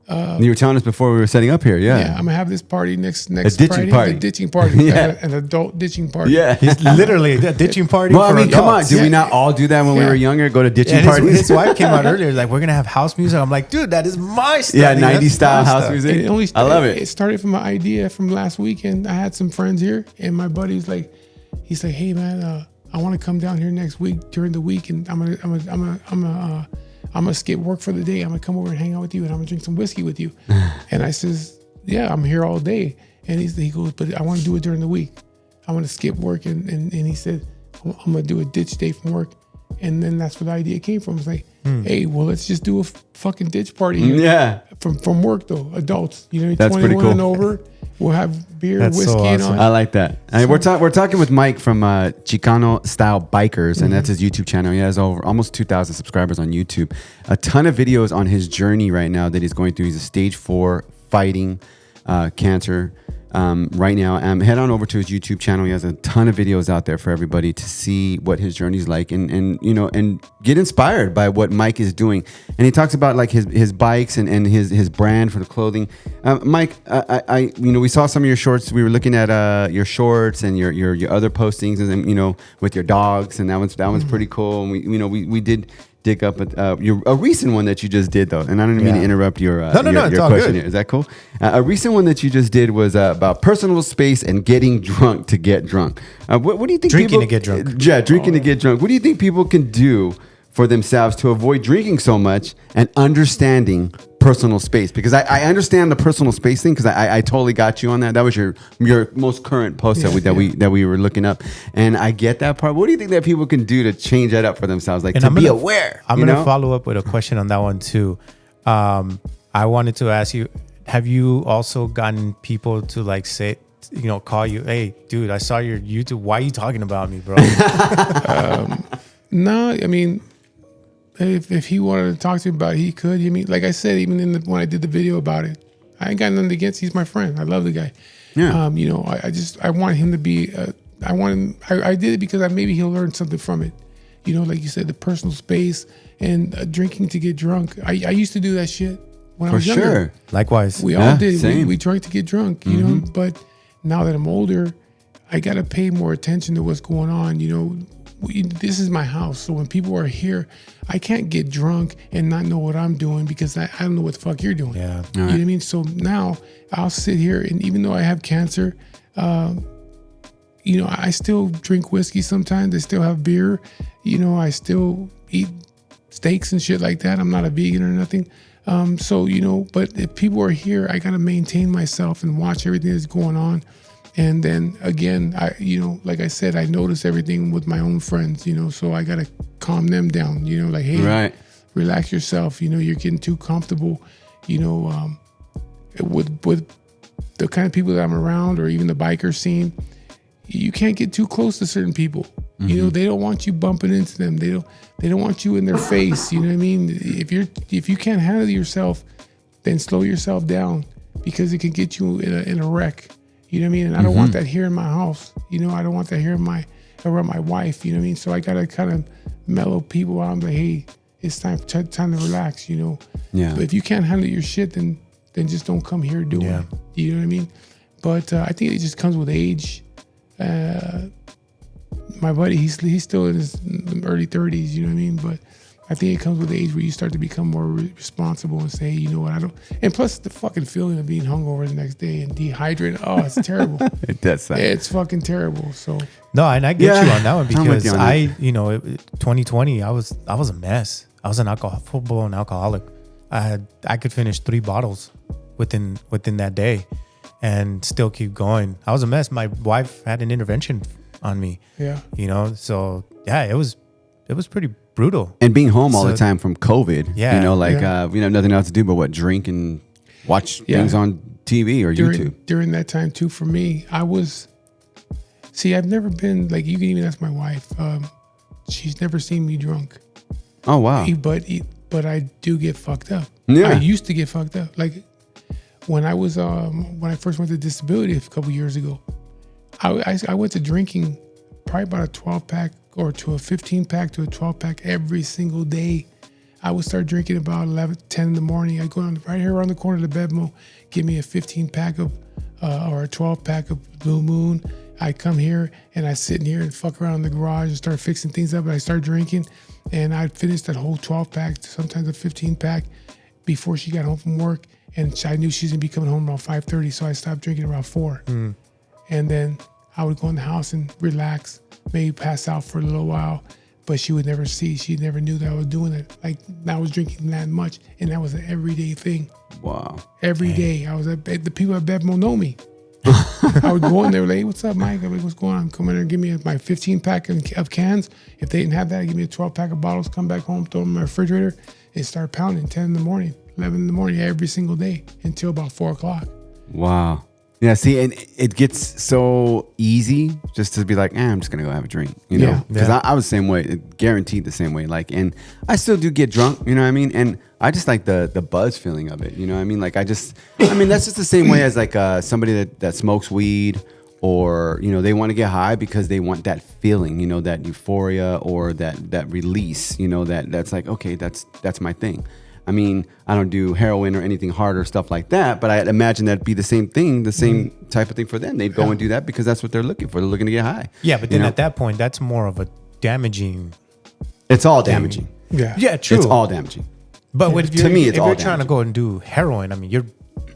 You were telling us before we were setting up here. Yeah. Yeah, I'm going to have this party next ditching Friday. party. A ditching party. Yeah. An adult ditching party. Yeah. It's literally a ditching party. Well, I for mean, come on. adults. Did we not all do that when we were younger? Go to ditching And parties? his wife came out earlier, like, we're going to have house music. I'm like, dude, that is my stuff. Yeah, dude. 90s That's style my house stuff. music. And it only I started, love it. It started from an idea from last weekend. I had some friends here, and my buddy's like, he's like, hey man, I want to come down here next week during the week, and I'm gonna skip work for the day. I'm gonna come over and hang out with you, and I'm gonna drink some whiskey with you. And I says, yeah, I'm here all day. And he goes, but I want to do it during the week. I want to skip work, and he said, I'm gonna do a ditch day from work. And then that's where the idea came from. It's like, hey, well, let's just do a fucking ditch party here. Yeah. From work though, adults. You know, That's 21 pretty cool. and over. We'll have beer, That's so whiskey, and awesome. all. I like that. We're talking with Mike from Xicano Style Bikers, and that's his YouTube channel. He has over almost 2,000 subscribers on YouTube. A ton of videos on his journey right now that he's going through. He's a stage 4 fighting cancer right now. Head on over to his YouTube channel. He has a ton of videos out there for everybody to see what his journey's like, and you know, and get inspired by what Mike is doing. And he talks about like his bikes and his brand for the clothing. Mike, I you know, we saw some of your shorts. We were looking at your shorts and your other postings, and you know, with your dogs, and that one's pretty cool. And we did dig up a recent one that you just did though, and I don't mean to interrupt your your question here. Is that cool? A recent one that you just did was about personal space and getting drunk to get drunk. What do you think? Drinking to get drunk. Yeah, drinking to get drunk. What do you think people can do for themselves to avoid drinking so much and understanding personal space? Because I understand the personal space thing, because I totally got you on that. That was your most current post that we were looking up, and I get that part. What do you think that people can do to change that up for themselves, like to be aware? I'm gonna follow up with a question on that one too. I wanted to ask you, have you also gotten people to like say, you know, call you, hey dude, I saw your YouTube, why are you talking about me, bro? No, I mean, if he wanted to talk to me about it, he could. I mean, like I said, even when I did the video about it, I ain't got nothing against. He's my friend. I love the guy. Yeah. You know, I want him to be. I did it because maybe he'll learn something from it. You know, like you said, the personal space and drinking to get drunk. I used to do that shit when I was younger. sure. Likewise. We all did. Same. We drank to get drunk. You know, but now that I'm older, I gotta pay more attention to what's going on. You know. This is my house, so when people are here, I can't get drunk and not know what I'm doing because I don't know what the fuck you're doing. Yeah. You know what I mean? So now I'll sit here, and even though I have cancer, you know, I still drink whiskey sometimes. I still have beer. You know, I still eat steaks and shit like that. I'm not a vegan or nothing. So, you know, but if people are here, I got to maintain myself and watch everything that's going on. And then again, you know, like I said, I notice everything with my own friends, you know, so I got to calm them down, you know, like, hey, relax yourself. You know, you're getting too comfortable, you know, with the kind of people that I'm around, or even the biker scene. You can't get too close to certain people. You know, they don't want you bumping into them. They don't want you in their face. You know what I mean? If you can't handle yourself, then slow yourself down, because it can get you in a wreck. You know what I mean? And I don't want that here in my house. You know, I don't want that here around my wife. You know what I mean? So I gotta kind of mellow people out and be like, hey, it's time to relax. You know? Yeah. But if you can't handle your shit, then just don't come here doing it. You know what I mean? But I think it just comes with age. My buddy, he's still in his early 30s. You know what I mean? But I think it comes with age where you start to become more responsible and say, hey, you know what, I don't. And plus the fucking feeling of being hungover the next day and dehydrated. Oh, it's terrible. It does sound. It's fucking terrible. So No, and I get you on that one, because you on you know, 2020, I was a mess. I was an full-blown alcoholic. I could finish 3 bottles within that day and still keep going. I was a mess. My wife had an intervention on me. yeah. You know, so yeah, it was pretty brutal. And being home all the time from COVID, Yeah. you know, like we have nothing else to do but what, drink and watch things on TV or YouTube. During that time too, for me, I was See, I've never been like, you can even ask my wife. She's never seen me drunk. Oh wow. But I do get fucked up. Yeah. I used to get fucked up. Like when I was when I first went to disability a couple years ago, I went to drinking probably about a 12-pack or to a 15-pack to a 12-pack every single day. I would start drinking about 11, 10 in the morning. I'd go right here around the corner of the Bevmo, give me a 15-pack of or a 12-pack of Blue Moon. I come here and I sit in here and fuck around in the garage and start fixing things up. And I start drinking, and I'd finish that whole 12-pack, sometimes a 15-pack, before she got home from work. And I knew she was gonna be coming home around 5:30, so I stopped drinking around 4. And then I would go in the house and relax, maybe pass out for a little while. But she would never see. She never knew that I was doing it. Like I was drinking that much, and that was an everyday thing. Wow. Every day, I was the people at Bevmo know me. I would go in there like, hey, what's up, Mike? I'm like, what's going on? Come in there and give me my 15-pack of cans. If they didn't have that, I'd give me a 12-pack of bottles, come back home, throw them in my refrigerator, and start pounding 10 in the morning, 11 in the morning every single day until about 4 o'clock. Wow. Yeah, see, and it gets so easy just to be like, I'm just going to go have a drink, you know? Because I was the same way, guaranteed the same way. Like, and I still do get drunk, you know what I mean? And I just like the buzz feeling of it, you know what I mean? Like, that's just the same way as like somebody that smokes weed, or, you know, they want to get high because they want that feeling, you know, that euphoria or that release, you know, that's like, okay, that's my thing. I mean, I don't do heroin or anything hard or stuff like that, but I imagine that'd be the same thing, the same type of thing for them. They'd go and do that because that's what they're looking for. They're looking to get high. Yeah, but then at that point, that's more of a damaging. It's all damaging. Yeah, true. It's all damaging. But if you're damaging. trying to go and do heroin, I mean, you're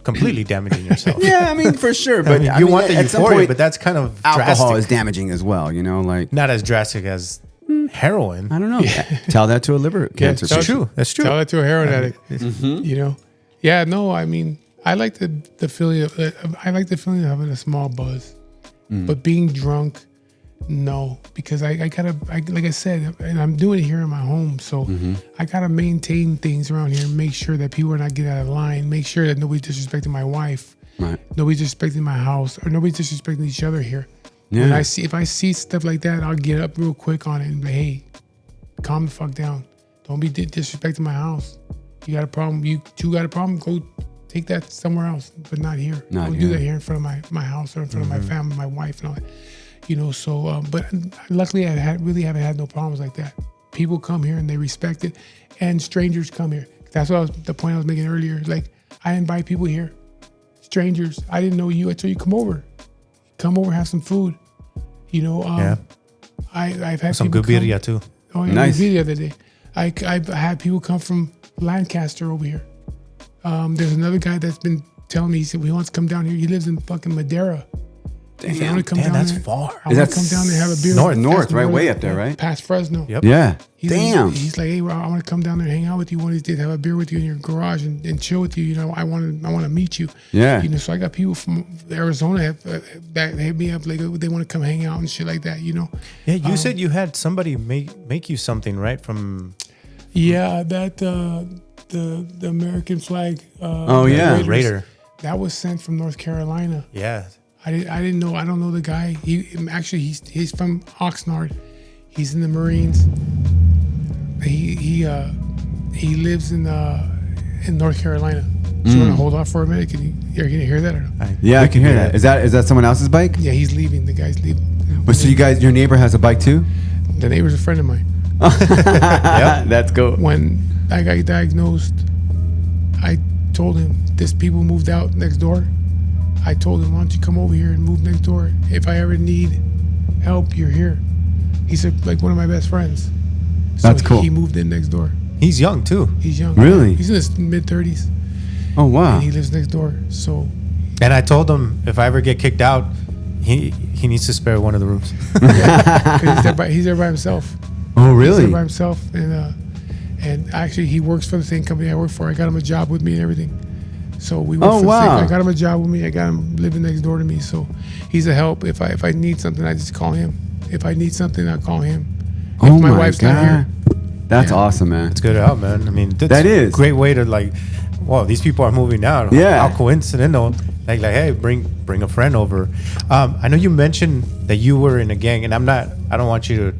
completely damaging yourself. Yeah, I mean, for sure. But you want the euphoria, but that's kind of alcohol drastic. is damaging as well, you know, like Not as drastic as heroin. I don't know. Tell that to a liver cancer That's patient. true. That's true. Tell that to a heroin addict. You know? Yeah, no, I mean, I like the feeling of having a small buzz. But being drunk, no. Because I gotta, like I said, and I'm doing it here in my home, so I gotta maintain things around here and make sure that people are not getting out of line, make sure that nobody's disrespecting my wife, nobody's disrespecting my house, or nobody's disrespecting each other here. Yeah. If I see stuff like that, I'll get up real quick on it and be like, hey, calm the fuck down. Don't be disrespecting my house. You got a problem. You two got a problem. Go take that somewhere else, but not here. Don't do that here in front of my house or in front of my family, my wife, and all that. You know. So, but luckily, I really haven't had no problems like that. People come here and they respect it, and strangers come here. That's the point I was making earlier. Like I invite people here, strangers. I didn't know you until you come over. Come over, have some food. You know, I've had some good birria too. Oh, yeah, nice. The other day. I've had people come from Lancaster over here. There's another guy that's been telling me, he said, he wants to come down here. He lives in fucking Madeira. Damn, that's far. I want to come down there and have a beer. North, right? Way up there, right? Past Fresno. Yep. Yeah. He's like, hey, I want to come down there and hang out with you one of these days, have a beer with you in your garage and chill with you. You know, I want to meet you. Yeah. You know, so I got people from Arizona that hit me up like they want to come hang out and shit like that. You know. Yeah, you said you had somebody make you something, right? From. Yeah, that the American flag. Raider. That was sent from North Carolina. Yeah. I didn't know. I don't know the guy. He's from Oxnard. He's in the Marines. He lives in North Carolina. So you want to hold off for a minute? Can you hear that or no? Yeah, I can hear that. Is that someone else's bike? Yeah, he's leaving. The guy's leaving. But so your neighbor has a bike too? The neighbor's a friend of mine. Yep. That's cool. When I got diagnosed, I told him this people moved out next door. I told him, why don't you come over here and move next door? If I ever need help, you're here. He's like one of my best friends. So that's cool. He moved in next door. He's young too. He's young. Really? He's in his mid-30s. Oh, wow. And he lives next door. So. And I told him if I ever get kicked out, he needs to spare one of the rooms. Yeah, because he's there by himself. Oh, really? He's there by himself. And actually, he works for the same company I work for. I got him a job with me and everything. So we work for the same. I got him a job with me. I got him living next door to me. So he's a help. If I need something, I just call him. If I need something, I call him. If my wife's not here. That's awesome, man. It's good help, man. I mean, that is a great way to like, well, these people are moving out. Yeah. How coincidental. Like, hey, bring a friend over. I know you mentioned that you were in a gang, and I don't want you to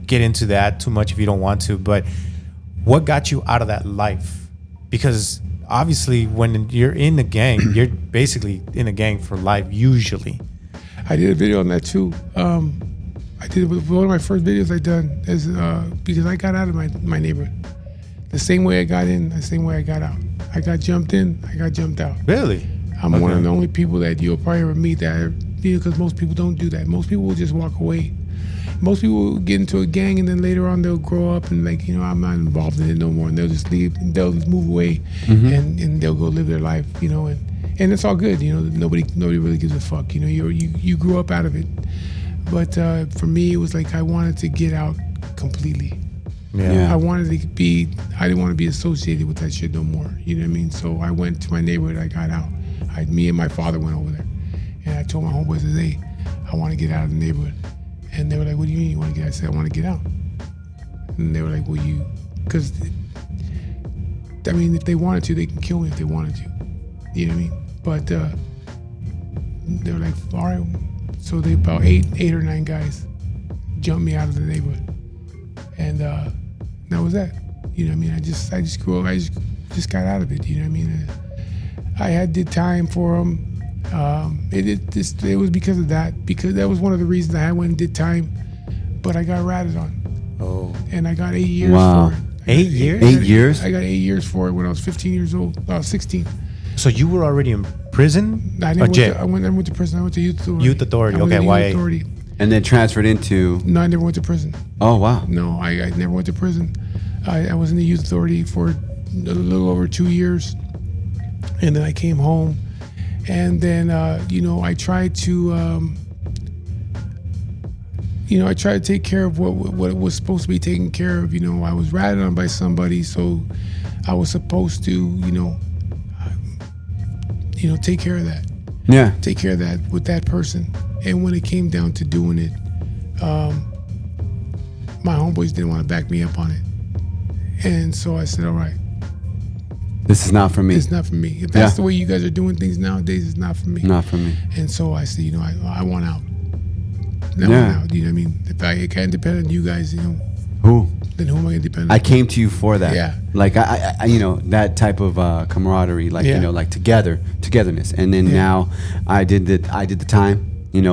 get into that too much if you don't want to, but what got you out of that life? Because obviously when you're in a gang, you're basically in a gang for life usually. I did a video on that too. I did one of my first videos I done is because I got out of my neighborhood. The same way I got in, the same way I got out. I got jumped in, I got jumped out. Really? I'm one of the only people that you'll probably ever meet that, because most people don't do that. Most people will just walk away. Most people will get into a gang and then later on they'll grow up and like, I'm not involved in it no more, and they'll just leave and they'll move away and they'll go live their life, and it's all good. Nobody really gives a fuck. You grew up out of it. But for me, it was like I wanted to get out completely. Yeah. I didn't want to be associated with that shit no more. You know what I mean? So I went to my neighborhood, I got out. Me and my father went over there. And I told my homeboys, hey, I want to get out of the neighborhood. And they were like, what do you mean you want to get out? I said, I want to get out. And they were like, because, if they wanted to, they can kill me if they wanted to. You know what I mean? But they were like, all right. So they about eight or nine guys jumped me out of the neighborhood. And that was that. You know what I mean? I just grew up. I just got out of it. You know what I mean? I did time for them. It was because of that. Because that was one of the reasons I went and did time. But I got ratted on. Oh. And I got 8 years for it. 8 years? 8 years? I got 8 years for it when I was 15 years old. I was 16. So you were already in prison? I went to prison. I went to youth authority. Youth authority. Okay, YA. YA. Authority. And then transferred into... No, I never went to prison. Oh, wow. No, I never went to prison. I was in the youth authority for a little over 2 years. And then I came home. And then, I tried to... I tried to take care of what was supposed to be taken care of. I was ratted on by somebody, so I was supposed to, take care of that. Yeah. Take care of that with that person. And when it came down to doing it, my homeboys didn't want to back me up on it. And so I said, all right. This is not for me. It's not for me. If that's the way you guys are doing things nowadays, it's not for me. Not for me. And so I said, I want out. I want out. You know what I mean? If I can't depend on you guys, Who? Then who am I going to depend on? I came to you for that. Yeah. Like I that type of camaraderie, like like togetherness. And then now I did the time,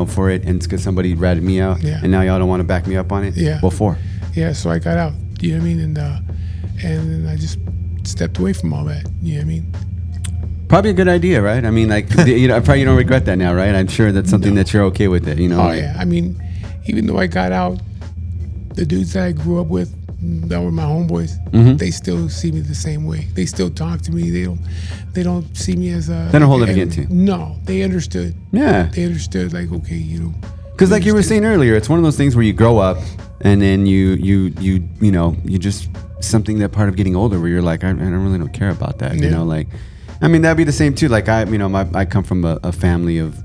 for it, and it's because somebody ratted me out. Yeah. And now y'all don't want to back me up on it. Yeah. Before. Yeah. So I got out. You know what I mean? And then I just stepped away from all that. You know what I mean? Probably a good idea, right? I mean, like probably you don't regret that now, right? I'm sure that's something that you're okay with it. Oh yeah. I mean, even though I got out, the dudes that I grew up with, that were my homeboys, they still see me the same way. They still talk to me. They don't see me as a... They don't hold it against you. No, they understood. Yeah. They understood, like, okay, Because like you were saying earlier, it's one of those things where you grow up and then you just something that part of getting older where you're like, I don't care about that. That'd be the same too. Like I come from a family of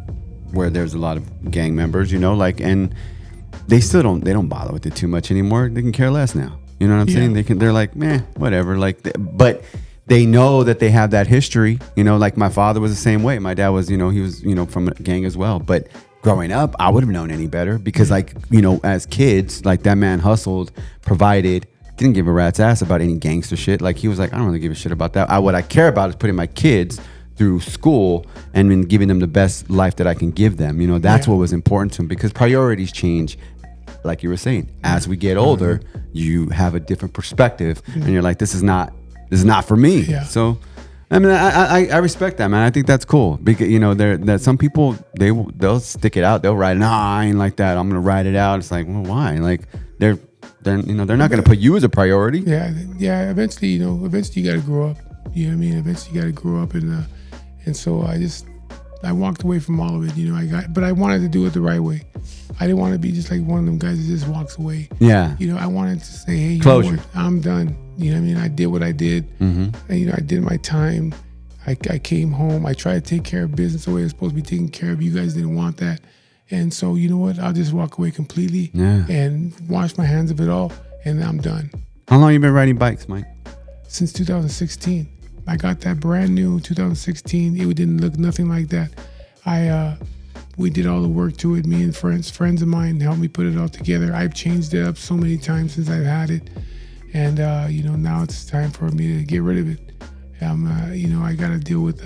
where there's a lot of gang members, and they still don't bother with it too much anymore. They can care less now. You know what I'm saying? They're like, meh, whatever. But they know that they have that history. Like my father was the same way. My dad was, he was, from a gang as well. But growing up, I would have known any better because as kids, like that man hustled, provided, didn't give a rat's ass about any gangster shit. Like he was like, I don't really give a shit about that. What I care about is putting my kids through school and then giving them the best life that I can give them. That's what was important to him because priorities change. Like you were saying, as we get older, you have a different perspective and you're like, this is not for me. Yeah. So, I respect that, man. I think that's cool because, that some people, they'll stick it out. They'll ride, nah, I ain't like that. I'm going to ride it out. It's like, well, why? Like they're not going to put you as a priority. Yeah. Yeah. Eventually you got to grow up. You know what I mean? Eventually you got to grow up and so I walked away from all of it, but I wanted to do it the right way. I didn't want to be just like one of them guys that just walks away. Yeah. I wanted to say, hey, closure. I'm done. You know what I mean? I did what I did. And, I did my time. I came home. I tried to take care of business the way it was supposed to be taken care of. You guys didn't want that. And so, you know what? I'll just walk away completely and wash my hands of it all. And I'm done. How long you been riding bikes, Mike? Since 2016. I got that brand new 2016. It didn't look nothing like that. We did all the work to it. Me and friends of mine helped me put it all together. I've changed it up so many times since I've had it, and now it's time for me to get rid of it. I got to deal with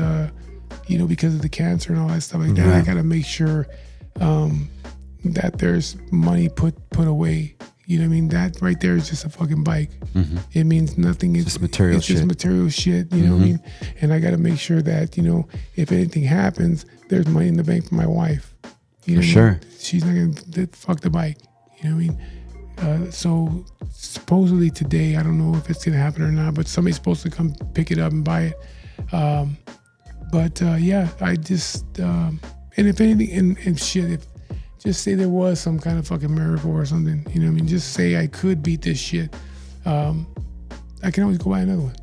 because of the cancer and all that stuff like that. I got to make sure that there's money put away. You know what I mean? That right there is just a fucking bike. Mm-hmm. It means nothing. It's just material shit. It's just material shit. You know what I mean? And I got to make sure that if anything happens, there's money in the bank for my wife. You know, for sure. She's not gonna fuck the bike. You know what I mean? So supposedly today, I don't know if it's gonna happen or not, but somebody's supposed to come pick it up and buy it. I just and if anything, and shit, if just say there was some kind of fucking miracle or something, you know what I mean? Just say I could beat this shit. I can always go buy another one.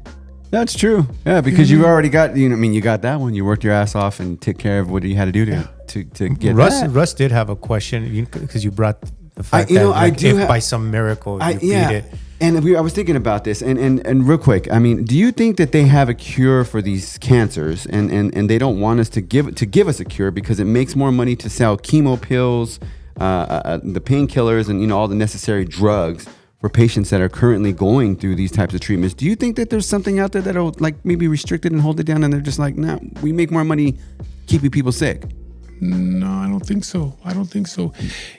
That's true. Yeah, because you already got, you got that one. You worked your ass off and took care of what you had to do to get that. Russ did have a question because you brought the fact that by some miracle you beat it. And I was thinking about this, and real quick, do you think that they have a cure for these cancers, and they don't want us to give us a cure because it makes more money to sell chemo pills, the painkillers, and all the necessary drugs for patients that are currently going through these types of treatments? Do you think that there's something out there that'll maybe restrict it and hold it down, and they're just like, nah, we make more money keeping people sick? No, I don't think so.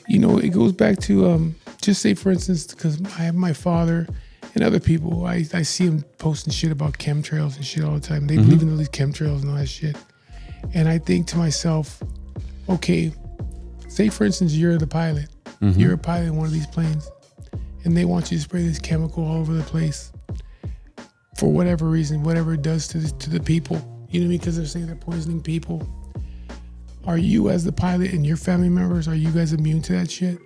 It goes back to just say, for instance, because I have my father and other people, I see them posting shit about chemtrails and shit all the time. They believe in all these chemtrails and all that shit. And I think to myself, okay, say for instance, you're the pilot. You're a pilot in one of these planes, and they want you to spray this chemical all over the place for whatever reason, whatever it does to the people. You know what I mean? Because they're saying they're poisoning people. Are you, as the pilot and your family members, are you guys immune to that shit?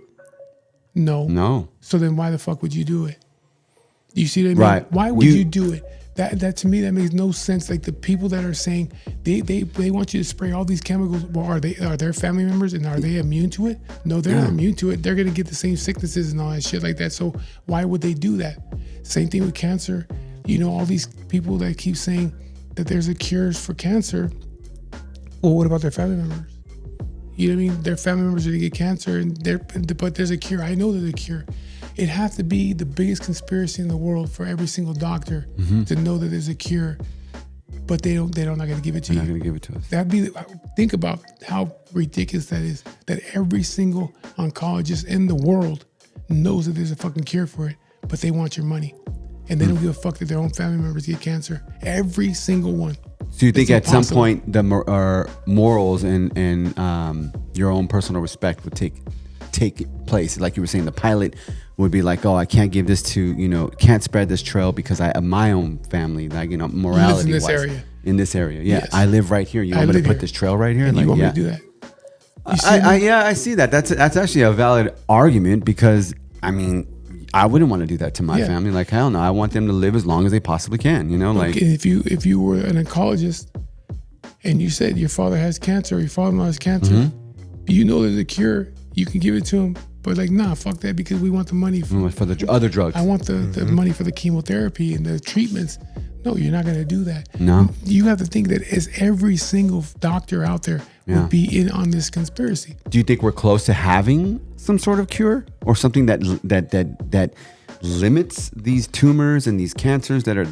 No. So then why the fuck would you do it? You see what I mean? Right. Why would you do it? That to me, that makes no sense. Like the people that are saying they want you to spray all these chemicals. Well, are their family members and are they immune to it? No, they're not immune to it. They're gonna get the same sicknesses and all that shit like that. So why would they do that? Same thing with cancer. All these people that keep saying that there's a cure for cancer. Well, what about their family members? You know what I mean? Their family members are going to get cancer, but there's a cure. I know there's a cure. It has to be the biggest conspiracy in the world for every single doctor to know that there's a cure, but they're not going to give it to you. They're not going to give it to us. Think about how ridiculous that is. That every single oncologist in the world knows that there's a fucking cure for it, but they want your money, and they don't give a fuck that their own family members get cancer. Every single one. So you think at some point the morals and your own personal respect would take place? Like you were saying, the pilot would be like, oh, I can't give this to, can't spread this trail because I have my own family, morality in this area. In this area, yeah. Yes. I live right here. You want me to put this trail right here? And you want me to do that? I see that. That's actually a valid argument because, I wouldn't want to do that to my family. Like, hell no. I want them to live as long as they possibly can, if you were an oncologist and you said your father has cancer or your father-in-law has cancer, there's a cure, you can give it to him. But nah, fuck that, because we want the money for the other drugs. I want the money for the chemotherapy and the treatments. No, you're not going to do that. No. You have to think that every single doctor out there will be in on this conspiracy. Do you think we're close to having some sort of cure or something that limits these tumors and these cancers that are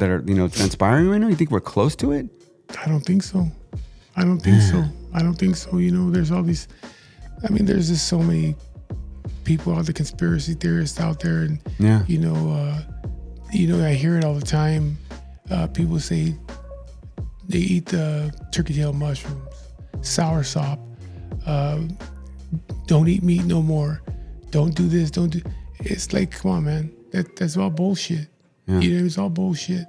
transpiring right now? You think we're close to it? I don't think so. I don't think so. There's all these. There's just so many people, all the conspiracy theorists out there, and I hear it all the time. People say they eat the turkey tail mushrooms, soursop. Don't eat meat no more. Don't do this. Don't do. It's like, come on, man. That's all bullshit. Yeah. It's all bullshit.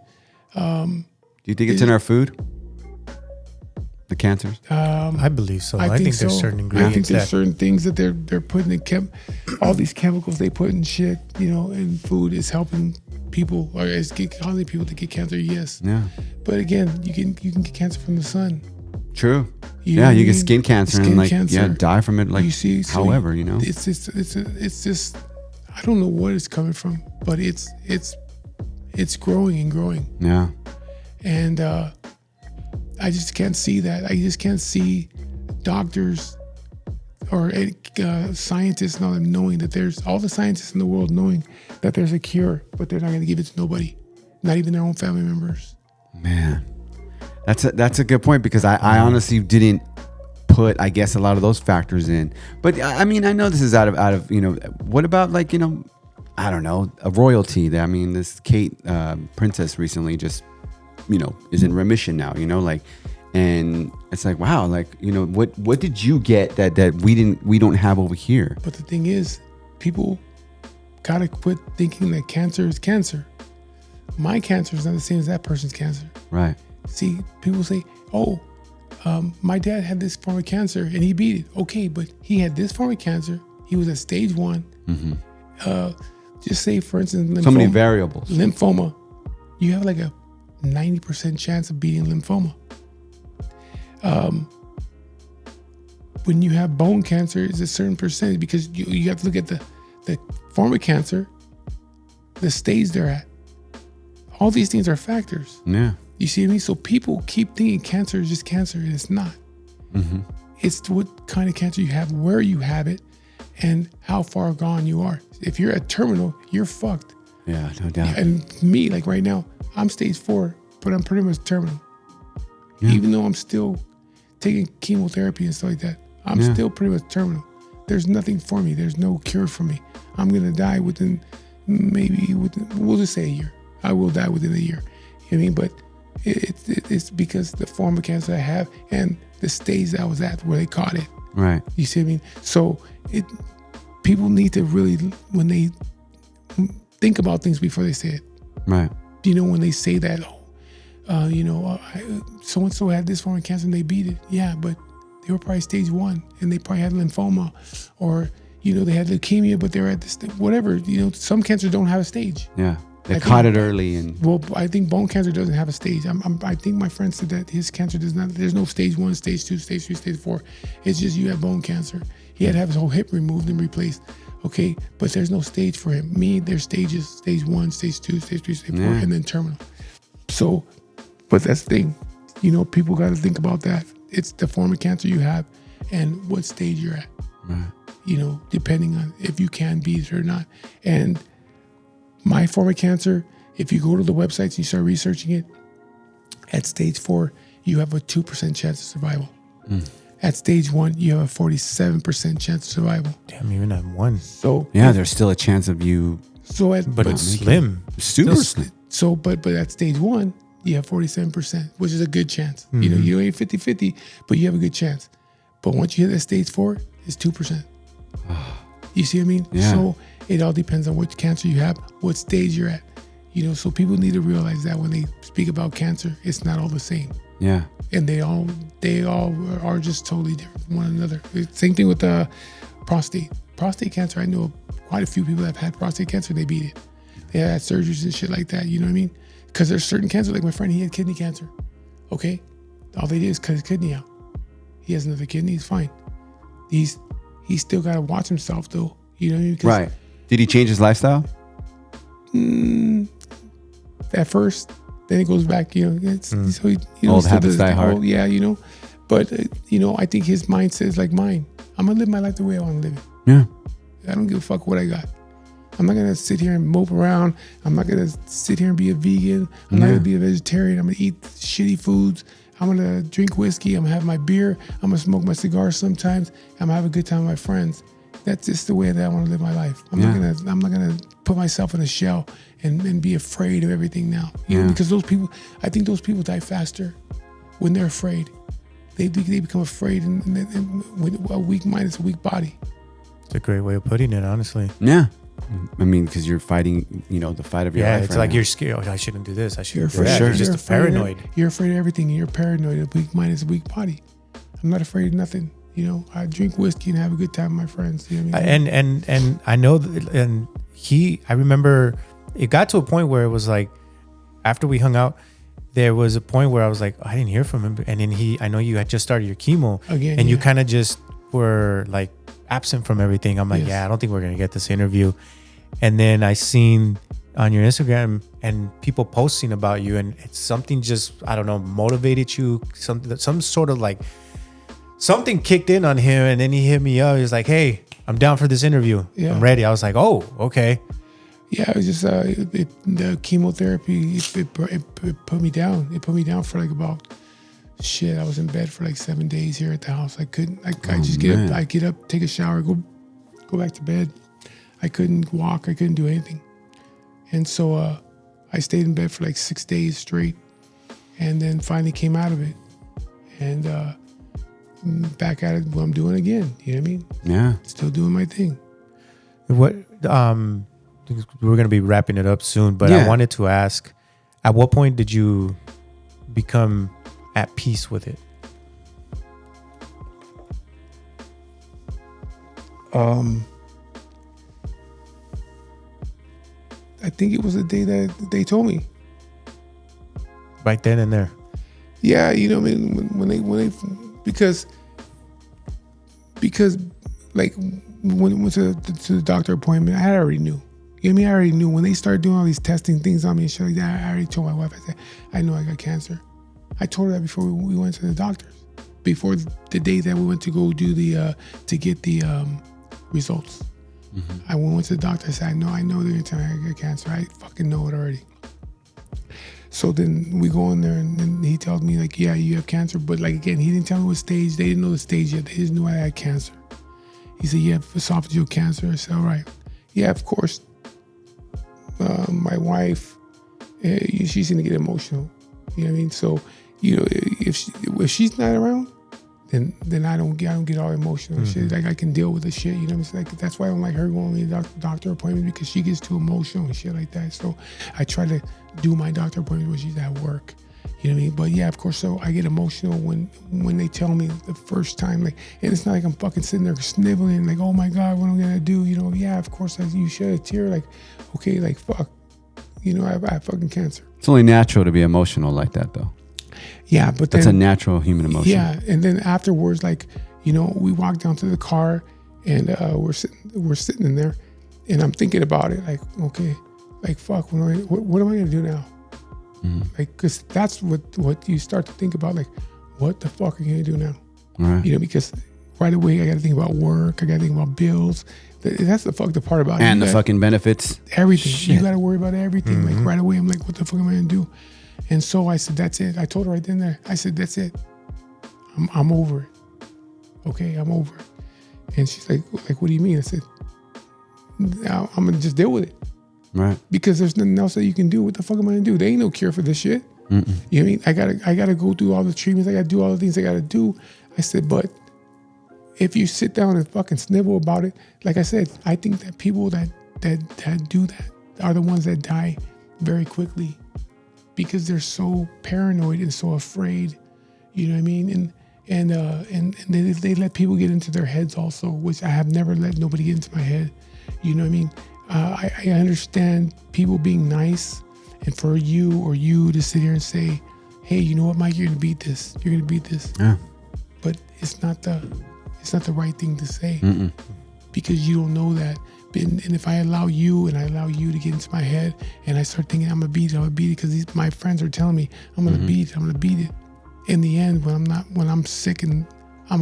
Do you think it's in our food? The cancers? I believe so. I think there's certain ingredients. I think there's certain things that they're putting in all these chemicals they put in shit, in food is helping people, or it's causing people to get cancer. Yes. Yeah. But again, you can get cancer from the sun. True. You get skin cancer and die from it. Like, you see, however, it's just I don't know what it's coming from, but it's growing and growing. Yeah. And I just can't see that. I just can't see doctors or scientists and all them knowing that there's all the scientists in the world knowing that there's a cure, but they're not going to give it to nobody, not even their own family members. Man, that's a good point, because I honestly didn't put, I guess, a lot of those factors in. But I mean, I know this is out of what about, like, I don't know, a royalty. I mean, this Kate princess recently just is in remission now, like, and it's like, wow, like, what did you get that we don't have over here? But the thing is, people gotta quit thinking that cancer is cancer. My cancer is not the same as that person's cancer. Right. See, people say, oh, my dad had this form of cancer and he beat it. Okay, but he had this form of cancer. He was at stage 1. Mm-hmm. Just say, for instance, lymphoma. So many variables. Lymphoma. You have like a 90% chance of beating lymphoma. When you have bone cancer, it's a certain percentage, because you have to look at the form of cancer, the stage they're at. All these things are factors. Yeah. You see what I mean? So people keep thinking cancer is just cancer, and it's not. Mm-hmm. It's what kind of cancer you have, where you have it, and how far gone you are. If you're at terminal, you're fucked. Yeah, no doubt. And me, like right now, I'm stage 4, but I'm pretty much terminal. Yeah. Even though I'm still taking chemotherapy and stuff like that, I'm still pretty much terminal. There's nothing for me. There's no cure for me. I'm going to die within, we'll just say a year. I will die within a year. You know what I mean? But it's because the form of cancer I have and the stage I was at where they caught it. Right. You see what I mean? So people need to really, when they think about things before they say it. Right. When they say that, so-and-so had this form of cancer and they beat it. Yeah, but they were probably stage 1 and they probably had lymphoma, or, they had leukemia, but they were at this, whatever. Some cancers don't have a stage. Yeah. They caught it early. Well, I think bone cancer doesn't have a stage. I think my friend said that his cancer does not, there's no stage 1, stage 2, stage 3, stage 4. It's just you have bone cancer. He had to have his whole hip removed and replaced. Okay, but there's no stage for him. Me, there's stages, stage 1, stage 2, stage 3, stage 4, and then terminal. So, but that's the thing. People got to think about that. It's the form of cancer you have and what stage you're at. Right. Depending on if you can beat it or not. And my form of cancer, if you go to the websites and you start researching it, at stage 4, you have a 2% chance of survival. Mm. At stage 1, you have a 47% chance of survival. Damn, even at 1. So there's still a chance of you. But it's slim. Super slim. So, but at stage 1, you have 47%, which is a good chance. Mm-hmm. You ain't 50-50, but you have a good chance. But once you hit that stage 4, it's 2%. You see what I mean? Yeah. So it all depends on what cancer you have, what stage you're at. So people need to realize that when they speak about cancer, it's not all the same. Yeah. And they all are just totally different from one another. Same thing with prostate. Prostate cancer, I know quite a few people that have had prostate cancer, they beat it. They had surgeries and shit like that, you know what I mean? Because there's certain cancer, like my friend, he had kidney cancer. Okay? All they did is cut his kidney out. He has another kidney, he's fine. He's still got to watch himself though, you know what I mean? Right. Did he change his lifestyle? At first, then it goes back, so old habits die hard. Yeah, But, I think his mindset is like mine. I'm going to live my life the way I want to live it. Yeah. I don't give a fuck what I got. I'm not going to sit here and mope around. I'm not going to sit here and be a vegan. I'm not going to be a vegetarian. I'm going to eat shitty foods. I'm going to drink whiskey. I'm going to have my beer. I'm going to smoke my cigars sometimes. I'm going to have a good time with my friends. That's just the way that I want to live my life. I'm not going to put myself in a shell and be afraid of everything now. Because I think those people die faster when they're afraid. They become afraid, and with a weak mind, it's a weak body. It's a great way of putting it, honestly. Yeah. I mean, because you're fighting, the fight of your life. Yeah, it's like you're scared. Oh, I shouldn't do this. I shouldn't do that. You're just paranoid. You're afraid of everything. You're paranoid. A weak mind is a weak body. I'm not afraid of nothing. I drink whiskey and have a good time with my friends. You know what I mean? And I know, I remember it got to a point where it was like, after we hung out, there was a point where I was like, I didn't hear from him. And then I know you had just started your chemo again, and you kind of just were like absent from everything. I'm like, I don't think we're going to get this interview. And then I seen on your Instagram and people posting about you, and it's something just, I don't know, motivated you, some sort of like something kicked in on him, and then he hit me up. He was like, "Hey, I'm down for this interview. Yeah. I'm ready." I was like, "Oh, okay." Yeah, it was just the chemotherapy. It put me down. It put me down for like about shit. I was in bed for like 7 days here at the house. I couldn't. I just get up. I get up, take a shower, go back to bed. I couldn't walk. I couldn't do anything. And so I stayed in bed for like 6 days straight, and then finally came out of it, and back at it. What I'm doing again. You know what I mean? Yeah. Still doing my thing. What? We're gonna be wrapping it up soon, but Yeah. I wanted to ask, at what point did you become at peace with it? I think it was the day that they told me. Right then and there. Yeah, you know what I mean? When they because like when it went to the doctor appointment, I already knew. You know what I mean? I already knew when they started doing all these testing things on me and shit like that. I already told my wife, I said, I know I got cancer. I told her that before we went to the doctors, before the day that we went to go do the to get the results. I went to the doctor. I said, I know they're gonna tell me I got cancer. I fucking know it already. So then we go in there, and then he tells me like, yeah, you have cancer, but like again, he didn't tell me what stage. They didn't know the stage yet. They just knew I had cancer. He said, you have esophageal cancer. I said, all right. Yeah, of course. My wife, she's gonna get emotional. You know what I mean? So, you know, if she's not around, then I don't get all emotional and shit. Like I can deal with the shit. You know what I'm saying? Like, that's why I don't like her going to the doctor appointment, because she gets too emotional and shit like that. So I try to do my doctor appointment when she's at work. You know what I mean? But yeah, of course. So I get emotional when they tell me the first time, like, and it's not like I'm fucking sitting there sniveling, like, oh my God, what am I gonna do? You know? Yeah, of course. You shed a tear, like, okay, like fuck, you know, I have fucking cancer. It's only natural to be emotional like that, though. Yeah, but That's then, a natural human emotion. Yeah, and then afterwards, like, you know, we walk down to the car, and we're sitting in there, and I'm thinking about it, like, okay, like fuck, what am I gonna do now? Like, because that's what you start to think about, like, what the fuck are you gonna do now? Right. You know, because right away I got to think about work, I got to think about bills. That's the fucked up part about it. And the fucking benefits. Everything. Shit. You got to worry about everything. Like right away, I'm like, what the fuck am I gonna do? And so I said, that's it. I told her right then there. I said, that's it. I'm over it. Okay, I'm over it. And she's like, what do you mean? I said, I'm gonna just deal with it. Right. Because there's nothing else that you can do. What the fuck am I gonna do? There ain't no cure for this shit. You know what I mean? I gotta go through all the treatments. I gotta do all the things I gotta do. I said, but if you sit down and fucking snivel about it, like I said, I think that people that do that are the ones that die very quickly, because they're so paranoid and so afraid. You know what I mean? And they let people get into their heads also, which I have never let nobody get into my head. You know what I mean? I understand people being nice, and for you to sit here and say, hey, you know what, Mike, you're gonna beat this. You're gonna beat this. Yeah. But it's not the right thing to say, because you don't know that. And if I allow you to get into my head, and I start thinking I'm gonna beat it, because my friends are telling me I'm gonna beat it. In the end, when I'm sick and I'm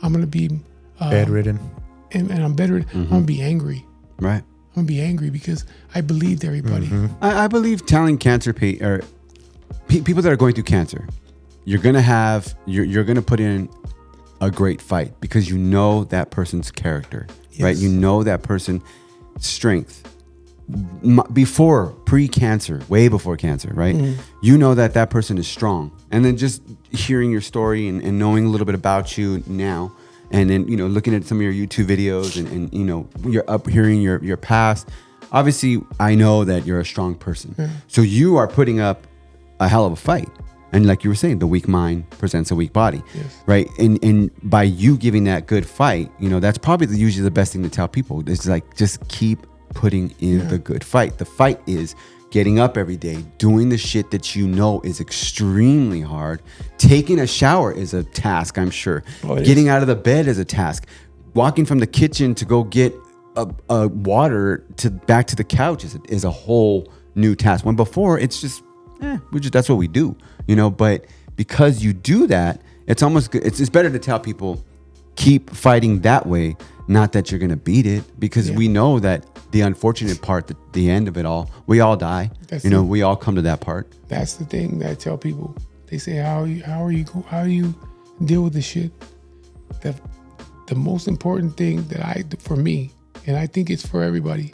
gonna be bedridden, and I'm bedridden, I'm gonna be angry. Right. I'm gonna be angry because I believed everybody. I believe telling cancer or people that are going through cancer, you're gonna put in a great fight, because you know that person's character, right? You know that person's strength before pre-cancer, way before cancer, right? You know that person is strong, and then just hearing your story and knowing a little bit about you now, and then, you know, looking at some of your YouTube videos and you know, you're up hearing your past. Obviously, I know that you're a strong person, so you are putting up a hell of a fight. And like you were saying, the weak mind presents a weak body, right? And by you giving that good fight, you know, that's probably usually the best thing to tell people. It's like, just keep putting in the good fight. The fight is getting up every day, doing the shit that you know is extremely hard. Taking a shower is a task, I'm sure. Getting out of the bed is a task. Walking from the kitchen to go get a water back to the couch is a whole new task. When before it's just, that's what we do, you know. But because you do that, it's almost good. It's better to tell people keep fighting that way, not that you're gonna beat it, because we know that the unfortunate part, the end of it all, we all die. We all come to that part. That's the thing that I tell people. They say, how do you deal with this shit? The most important thing for me, and I think it's for everybody,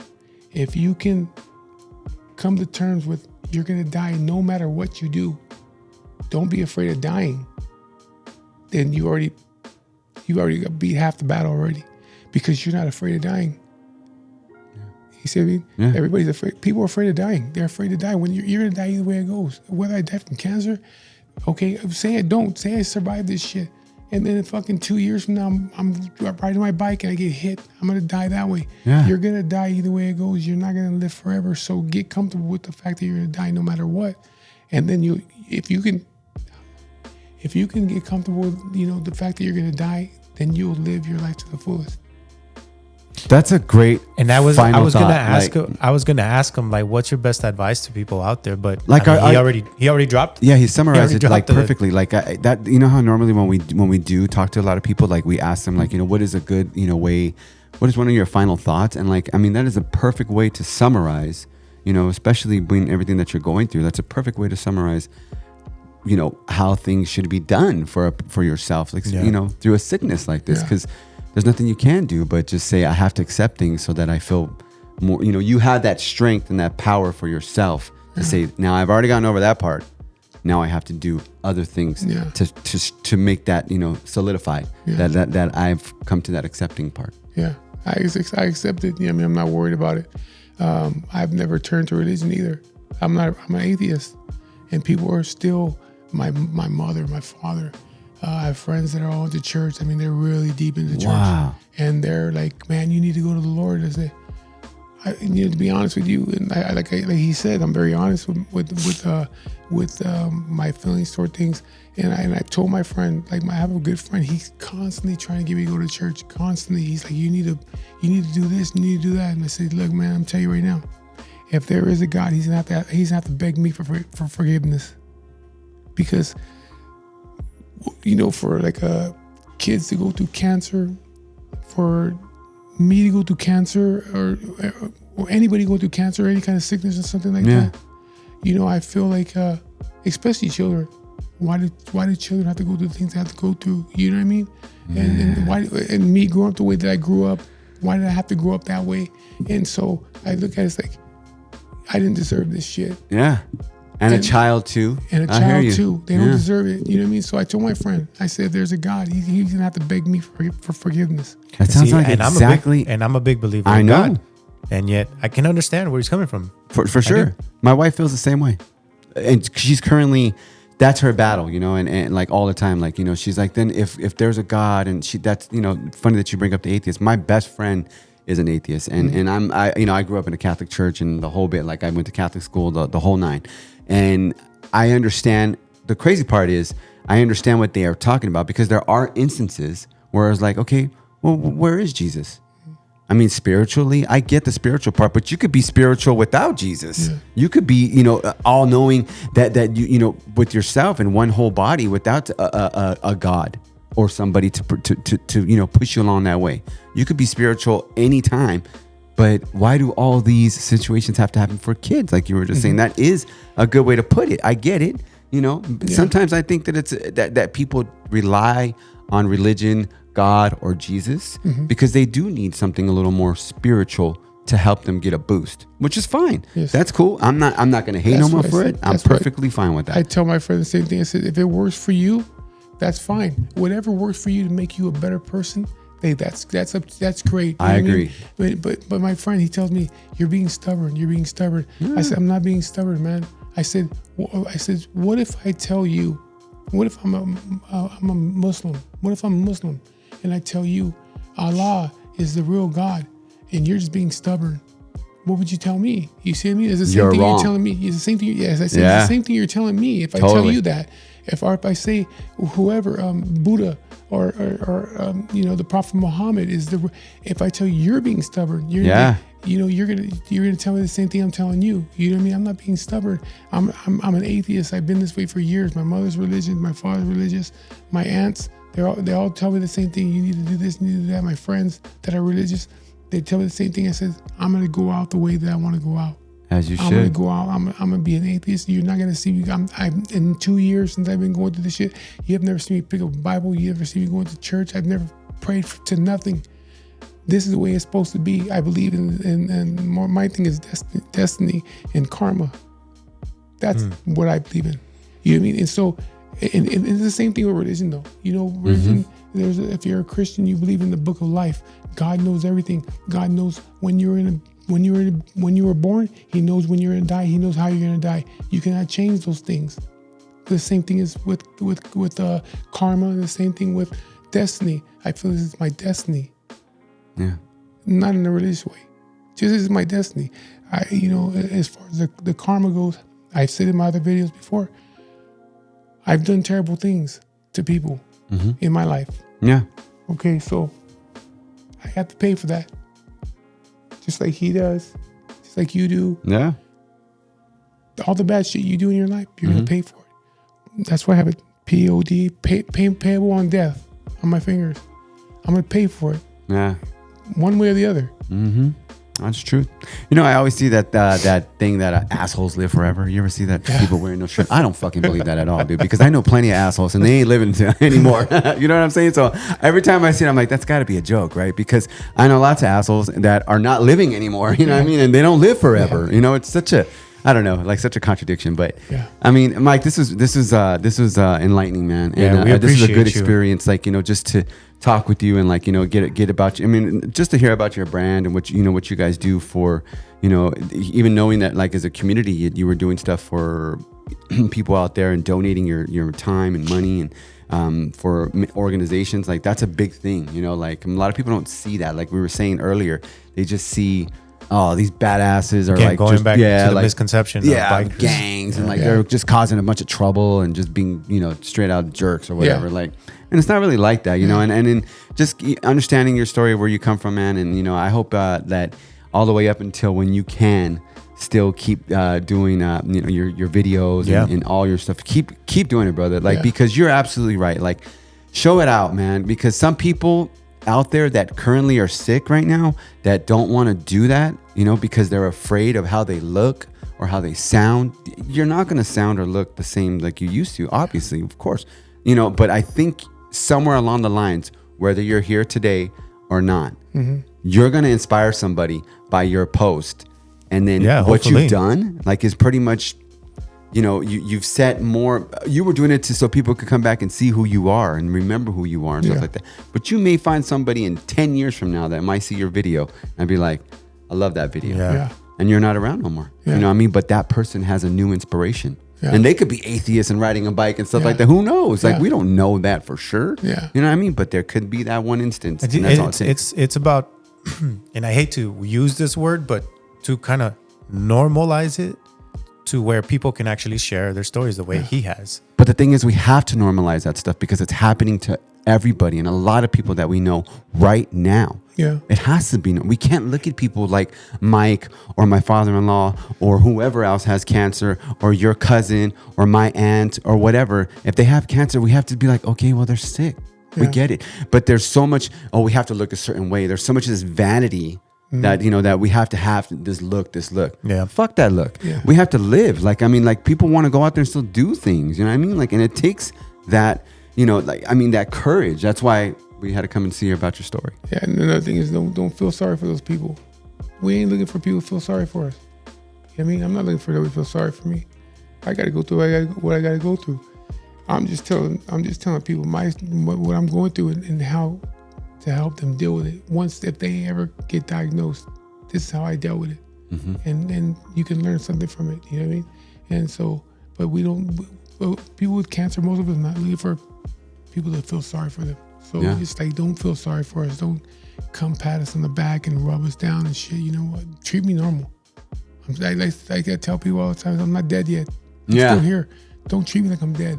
if you can come to terms with you're gonna die no matter what you do, don't be afraid of dying. Then you already beat half the battle already, because you're not afraid of dying. You see what I mean? Yeah. Everybody's afraid. People are afraid of dying. They're afraid to die. When you're gonna die either way it goes. Whether I die from cancer, okay, say I don't. Say I survive this shit, and then in fucking 2 years from now, I'm riding my bike and I get hit. I'm gonna die that way. Yeah. You're gonna die either way it goes. You're not gonna live forever. So get comfortable with the fact that you're gonna die no matter what. And then if you can get comfortable with the fact that you're gonna die, then you'll live your life to the fullest. That's a great. And I was gonna ask him like, what's your best advice to people out there? But like he already dropped. Yeah, he summarized it like perfectly. Like that. You know how normally when we do talk to a lot of people, like we ask them like, what is a good way? What is one of your final thoughts? And like, I mean, that is a perfect way to summarize. Especially when everything that you're going through. That's a perfect way to summarize. How things should be done for yourself, like through a sickness like this, because there's nothing you can do but just say I have to accept things so that I feel more. You have that strength and that power for yourself to say, now I've already gotten over that part. Now I have to do other things to make that solidified. That I've come to that accepting part. Yeah, I accept it. I mean, I'm not worried about it. I've never turned to religion either. I'm an atheist, and people are still. My mother, my father, I have friends that are all into church. I mean, they're really deep into church. Wow. And they're like, man, you need to go to the Lord. I say, to be honest with you, and like he said, I'm very honest with my feelings toward things. And I told my friend, like I have a good friend, he's constantly trying to get me to go to church. Constantly, he's like, you need to do this, you need to do that. And I said, look, man, I'm telling you right now, if there is a God, he's gonna have to beg me for forgiveness. Because, for like kids to go through cancer, for me to go through cancer, or anybody go through cancer, or any kind of sickness or something like that, I feel like, especially children, why do children have to go through the things they have to go through? You know what I mean? And me growing up the way that I grew up, why did I have to grow up that way? And so I look at it as like, I didn't deserve this shit. Yeah. And a child too. And a child too. They don't deserve it. You know what I mean? So I told my friend, I said, there's a God. He's going to have to beg me for forgiveness. That sounds like exactly. I'm a big believer in God. And yet I can understand where he's coming from. For sure. My wife feels the same way. And she's currently, that's her battle, and like all the time, like, she's like, then if there's a God, and that's, funny that you bring up the atheist. My best friend is an atheist. And I grew up in a Catholic church and the whole bit, like I went to Catholic school, the whole nine. And I understand, the crazy part is I understand what they are talking about, because there are instances where I was like, okay, well, where is Jesus? I mean, spiritually, I get the spiritual part, but you could be spiritual without Jesus. Yeah. You could be, all knowing that you, with yourself in one whole body without a God or somebody to push you along that way. You could be spiritual anytime. But why do all these situations have to happen for kids? Like you were just saying, that is a good way to put it. I get it. Sometimes I think that it's that people rely on religion, God, or Jesus because they do need something a little more spiritual to help them get a boost, which is fine. Yes. That's cool. I'm not going to hate no more for it. I'm perfectly fine with that. I tell my friend the same thing. I said, if it works for you, that's fine. Whatever works for you to make you a better person. Hey, that's great. I agree. But my friend, he tells me, you're being stubborn. Yeah. I said, I'm not being stubborn, man. I said, what if I tell you, what if I'm a Muslim? What if I'm Muslim and I tell you Allah is the real God and you're just being stubborn? What would you tell me? You see what I mean? It's the same thing you're telling me. It's the same thing. Yes, I said it's the same thing you're telling me. If I tell you that, if I say whoever, Buddha or the Prophet Muhammad is if I tell you you're being stubborn, you're gonna tell me the same thing I'm telling you. You know what I mean? I'm not being stubborn. I'm an atheist. I've been this way for years. My mother's religious, my father's religious, my aunts, they all tell me the same thing. You need to do this, you need to do that. My friends that are religious, they tell me the same thing. I said, I'm gonna go out the way that I want to go out. As you should. I'm gonna go out. I'm gonna be an atheist. You're not gonna see me. I'm in 2 years since I've been going through this shit. You have never seen me pick up a Bible. You never seen me going to church. I've never prayed to nothing. This is the way it's supposed to be. I believe in more. My thing is destiny and karma. That's what I believe in. You know what I mean? And so, and it's the same thing with religion, though. Religion. If you're a Christian, you believe in the book of life. God knows everything. God knows when you were born. He knows when you're gonna die. He knows how you're gonna die. You cannot change those things. The same thing is with karma. The same thing with destiny. I feel this is my destiny. Yeah. Not in a religious way. Just this is my destiny. As far as the karma goes, I've said in my other videos before, I've done terrible things to people in my life. Yeah. Okay, so I have to pay for that. Just like he does, just like you do. Yeah. All the bad shit you do in your life, you're gonna pay for it. That's why I have a POD, payable on death, on my fingers. I'm gonna pay for it. Yeah. One way or the other. That's true. I always see that thing that assholes live forever. You ever see that? People wearing no shirt? I don't fucking believe that at all, dude, because I know plenty of assholes and they ain't living anymore. You know what I'm saying? So every time I see it, I'm like, that's got to be a joke, right? Because I know lots of assholes that are not living anymore. You know what I mean? And they don't live forever. It's such a, I don't know, like such a contradiction. But I mean, Mike, this was enlightening, man. And we this is a good appreciate you. experience, like, just to talk with you and like, get about you. I mean, just to hear about your brand and what you guys do for, even knowing that like as a community, you were doing stuff for people out there and donating your time and money and for organizations, like that's a big thing, like a lot of people don't see that. Like we were saying earlier, they just see, oh, these badasses are like going just, back to the misconception of bikers. Gangs and like they're just causing a bunch of trouble and just being, straight out jerks or whatever. Like, and it's not really like that, and in just understanding your story of where you come from, man. And, I hope that all the way up until when you can still keep doing, your videos and all your stuff. Keep doing it, brother. Like, because you're absolutely right. Like, show it out, man, because some people out there that currently are sick right now that don't want to do that, because they're afraid of how they look or how they sound. You're not going to sound or look the same like you used to, obviously, of course, but I think somewhere along the lines, whether you're here today or not, you're going to inspire somebody by your post. And then what you've done, like, is pretty much, you've set more, you were doing it so people could come back and see who you are and remember who you are and stuff like that. But you may find somebody in 10 years from now that might see your video and be like, I love that video. And you're not around no more. You know what I mean? But that person has a new inspiration. And they could be atheists and riding a bike and stuff like that. Who knows? Like, we don't know that for sure. You know what I mean? But there could be that one instance. And that's all it takes. It's about, and I hate to use this word, but to kind of normalize it to where people can actually share their stories the way he has. But the thing is, we have to normalize that stuff because it's happening to everybody and a lot of people that we know right now. It has to be. We can't look at people like Mike or my father-in-law or whoever else has cancer or your cousin or my aunt or whatever. If they have cancer, we have to be like, okay, well, they're sick. We get it. But there's so much, we have to look a certain way. There's so much of this vanity that, that we have to have this look. Fuck that look. We have to live. Like, I mean, like, people want to go out there and still do things. You know what I mean? Like, and it takes that, that courage. That's why we had to come and see about your story. And another thing is, don't feel sorry for those people. We ain't looking for people to feel sorry for us. You know what I mean? I'm not looking for them to feel sorry for me. I got to go through what I got to go through. I'm just telling people what I'm going through and how to help them deal with it. If they ever get diagnosed, this is how I dealt with it. And you can learn something from it. You know what I mean? And so, but people with cancer, most of us not looking for people to feel sorry for them. So it's like, don't feel sorry for us. Don't come pat us on the back and rub us down and shit. You know what? Treat me normal. I tell people all the time, I'm not dead yet. I'm still here. Don't treat me like I'm dead.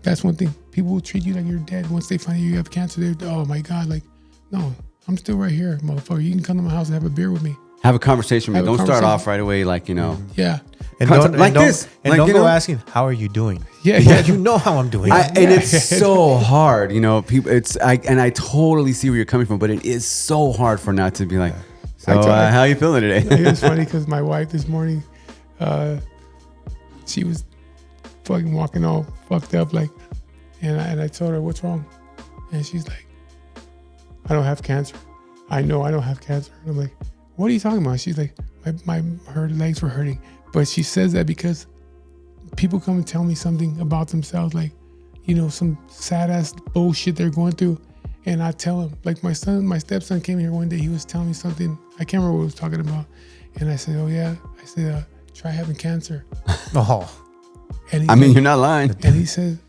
That's one thing. People will treat you like you're dead. Once they find out you have cancer, they're, oh my God, like, no, I'm still right here, motherfucker. You can come to my house and have a beer with me. Have a conversation with them. Don't start off right away like, Yeah. And don't go asking, how are you doing? Yeah. You know how I'm doing. And it's so hard, people. I totally see where you're coming from, but it is so hard for not to be like, so how are you feeling today? It's funny because my wife this morning, she was fucking walking all fucked up, like, and I told her, what's wrong? And she's like, I don't have cancer. I know I don't have cancer. And I'm like, what are you talking about? She's like, her legs were hurting. But she says that because people come and tell me something about themselves, like, some sad ass bullshit they're going through. And I tell them, like my stepson came here one day, he was telling me something, I can't remember what he was talking about. And I said, oh yeah. I said, try having cancer. Oh. And you're not lying. And he said,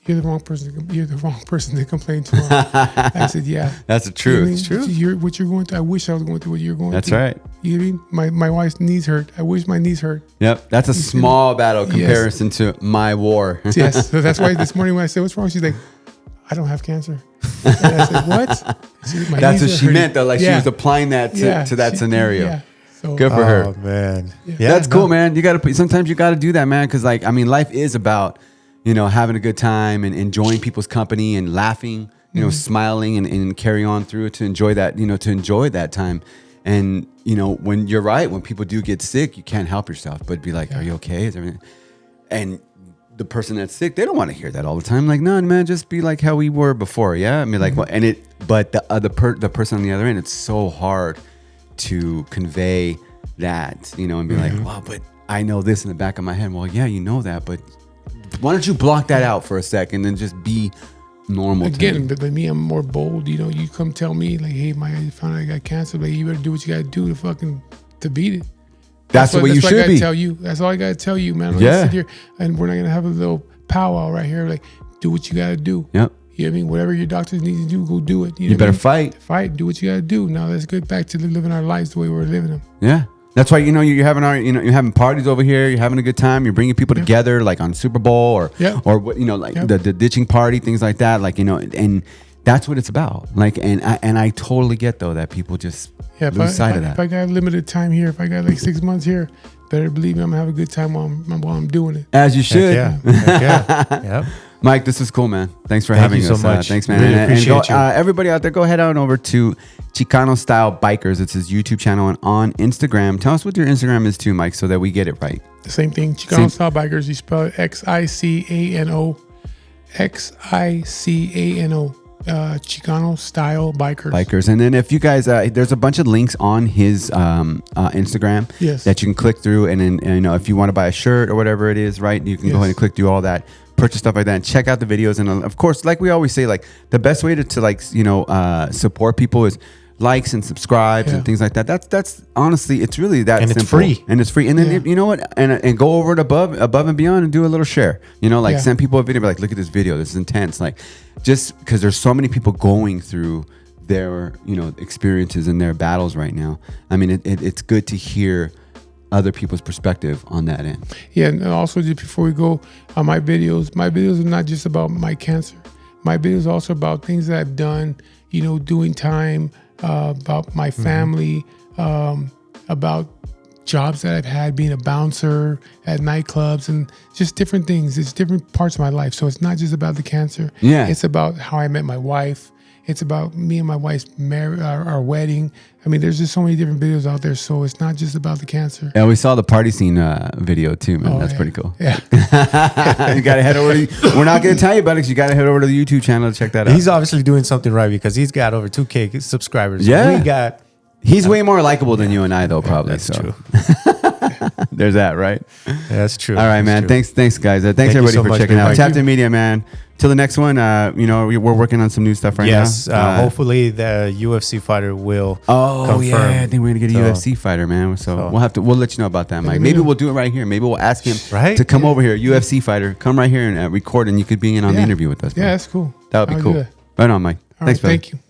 you're the wrong person to complain to. I said, yeah. That's the truth. It's true. What you're going through, I wish I was going through what you're going That's through. That's right. You know what I mean? My wife's knees hurt. I wish my knees hurt. Yep. That's a small battle comparison to my war. Yes. So that's why this morning when I said, what's wrong? She's like, I don't have cancer. And I said, what? That's what she meant though. Like she was applying that to that scenario. Yeah. So, good for her. Oh man. Yeah. That's cool, man. Sometimes you got to do that, man. Cause life is about, having a good time and enjoying people's company and laughing, smiling and carry on through to enjoy that, to enjoy that time. And, when you're right, when people do get sick, you can't help yourself, but be like, are you okay? Is everything? And the person that's sick, they don't want to hear that all the time. Like, no, man, just be like how we were before. Yeah. I mean, like, but the person on the other end, it's so hard to convey that, and be like, wow, but I know this in the back of my head. Well, yeah, you know that, but why don't you block that out for a second and just be normal? Again, but me, I'm more bold. You come tell me like, hey, I found out I got cancer. Like, you better do what you got to do to beat it. That's what you should be. Tell you. That's all I gotta tell you, man. I'm gonna sit here and we're not gonna have a little powwow right here. Like, do what you gotta do. Yep. You know what I mean? Whatever your doctors need to do, go do it. You better fight. Fight. Do what you gotta do. Now let's get back to living our lives the way we're living them. Yeah. That's why you're having parties over here. You're having a good time. You're bringing people together, like on Super Bowl or what the ditching party, things like that. Like and that's what it's about. Like and I totally get though that people just lose sight of that. If I got limited time here, if I got like 6 months here, better believe me, I'm gonna have a good time while I'm doing it. As you should. Heck yeah. Yep. Mike, this is cool, man. Thanks for having us. Thank you so much. Thanks, man. Really appreciate you. Everybody out there, go head on over to Xicano Style Bikers. It's his YouTube channel and on Instagram. Tell us what your Instagram is too, Mike, so that we get it right. The same thing. Xicano Style Bikers. You spell it Xicano. Xicano. Xicano Style Bikers. And then if you guys, there's a bunch of links on his Instagram that you can click through. And then, if you want to buy a shirt or whatever it is, right, you can go ahead and click through all that. Purchase stuff like that and check out the videos. And of course, like we always say, like the best way to support people is likes and subscribes and things like that. That's honestly, it's really that simple. And it's free. And then you know what? And go over it above and beyond and do a little share. Send people a video, be like, look at this video. This is intense. Like, just because there's so many people going through their experiences and their battles right now. I mean, it's good to hear other people's perspective on that end. Yeah, and also just before we go, my videos are not just about my cancer. My videos are also about things that I've done, doing time, about my family, about jobs that I've had, being a bouncer at nightclubs, and just different things. It's different parts of my life. So it's not just about the cancer. Yeah. It's about how I met my wife. It's about me and my wife's our wedding. I mean, there's just so many different videos out there. So it's not just about the cancer. Yeah, we saw the party scene video too, man. That's pretty cool. Yeah. You got to head over we're not going to tell you about it because you got to head over to the YouTube channel to check that out. He's obviously doing something right because he's got over 2K subscribers. Yeah. He's way more likable than you and I, though, probably. That's true. There's that, right? Yeah, that's true. All right, man. Thanks, guys. Thanks everybody for checking out Tapped In Media, man. Till the next one, we're working on some new stuff right now. Yes, hopefully the UFC fighter will confirm. Yeah, I think we're gonna get a UFC fighter, man. So we'll let you know about that, Mike. Maybe we'll do it right here. Maybe we'll ask him to come over here, UFC fighter, come right here and record, and you could be in on the interview with us. Yeah, that's cool. That would be cool. Right on, Mike. Thanks, thank you.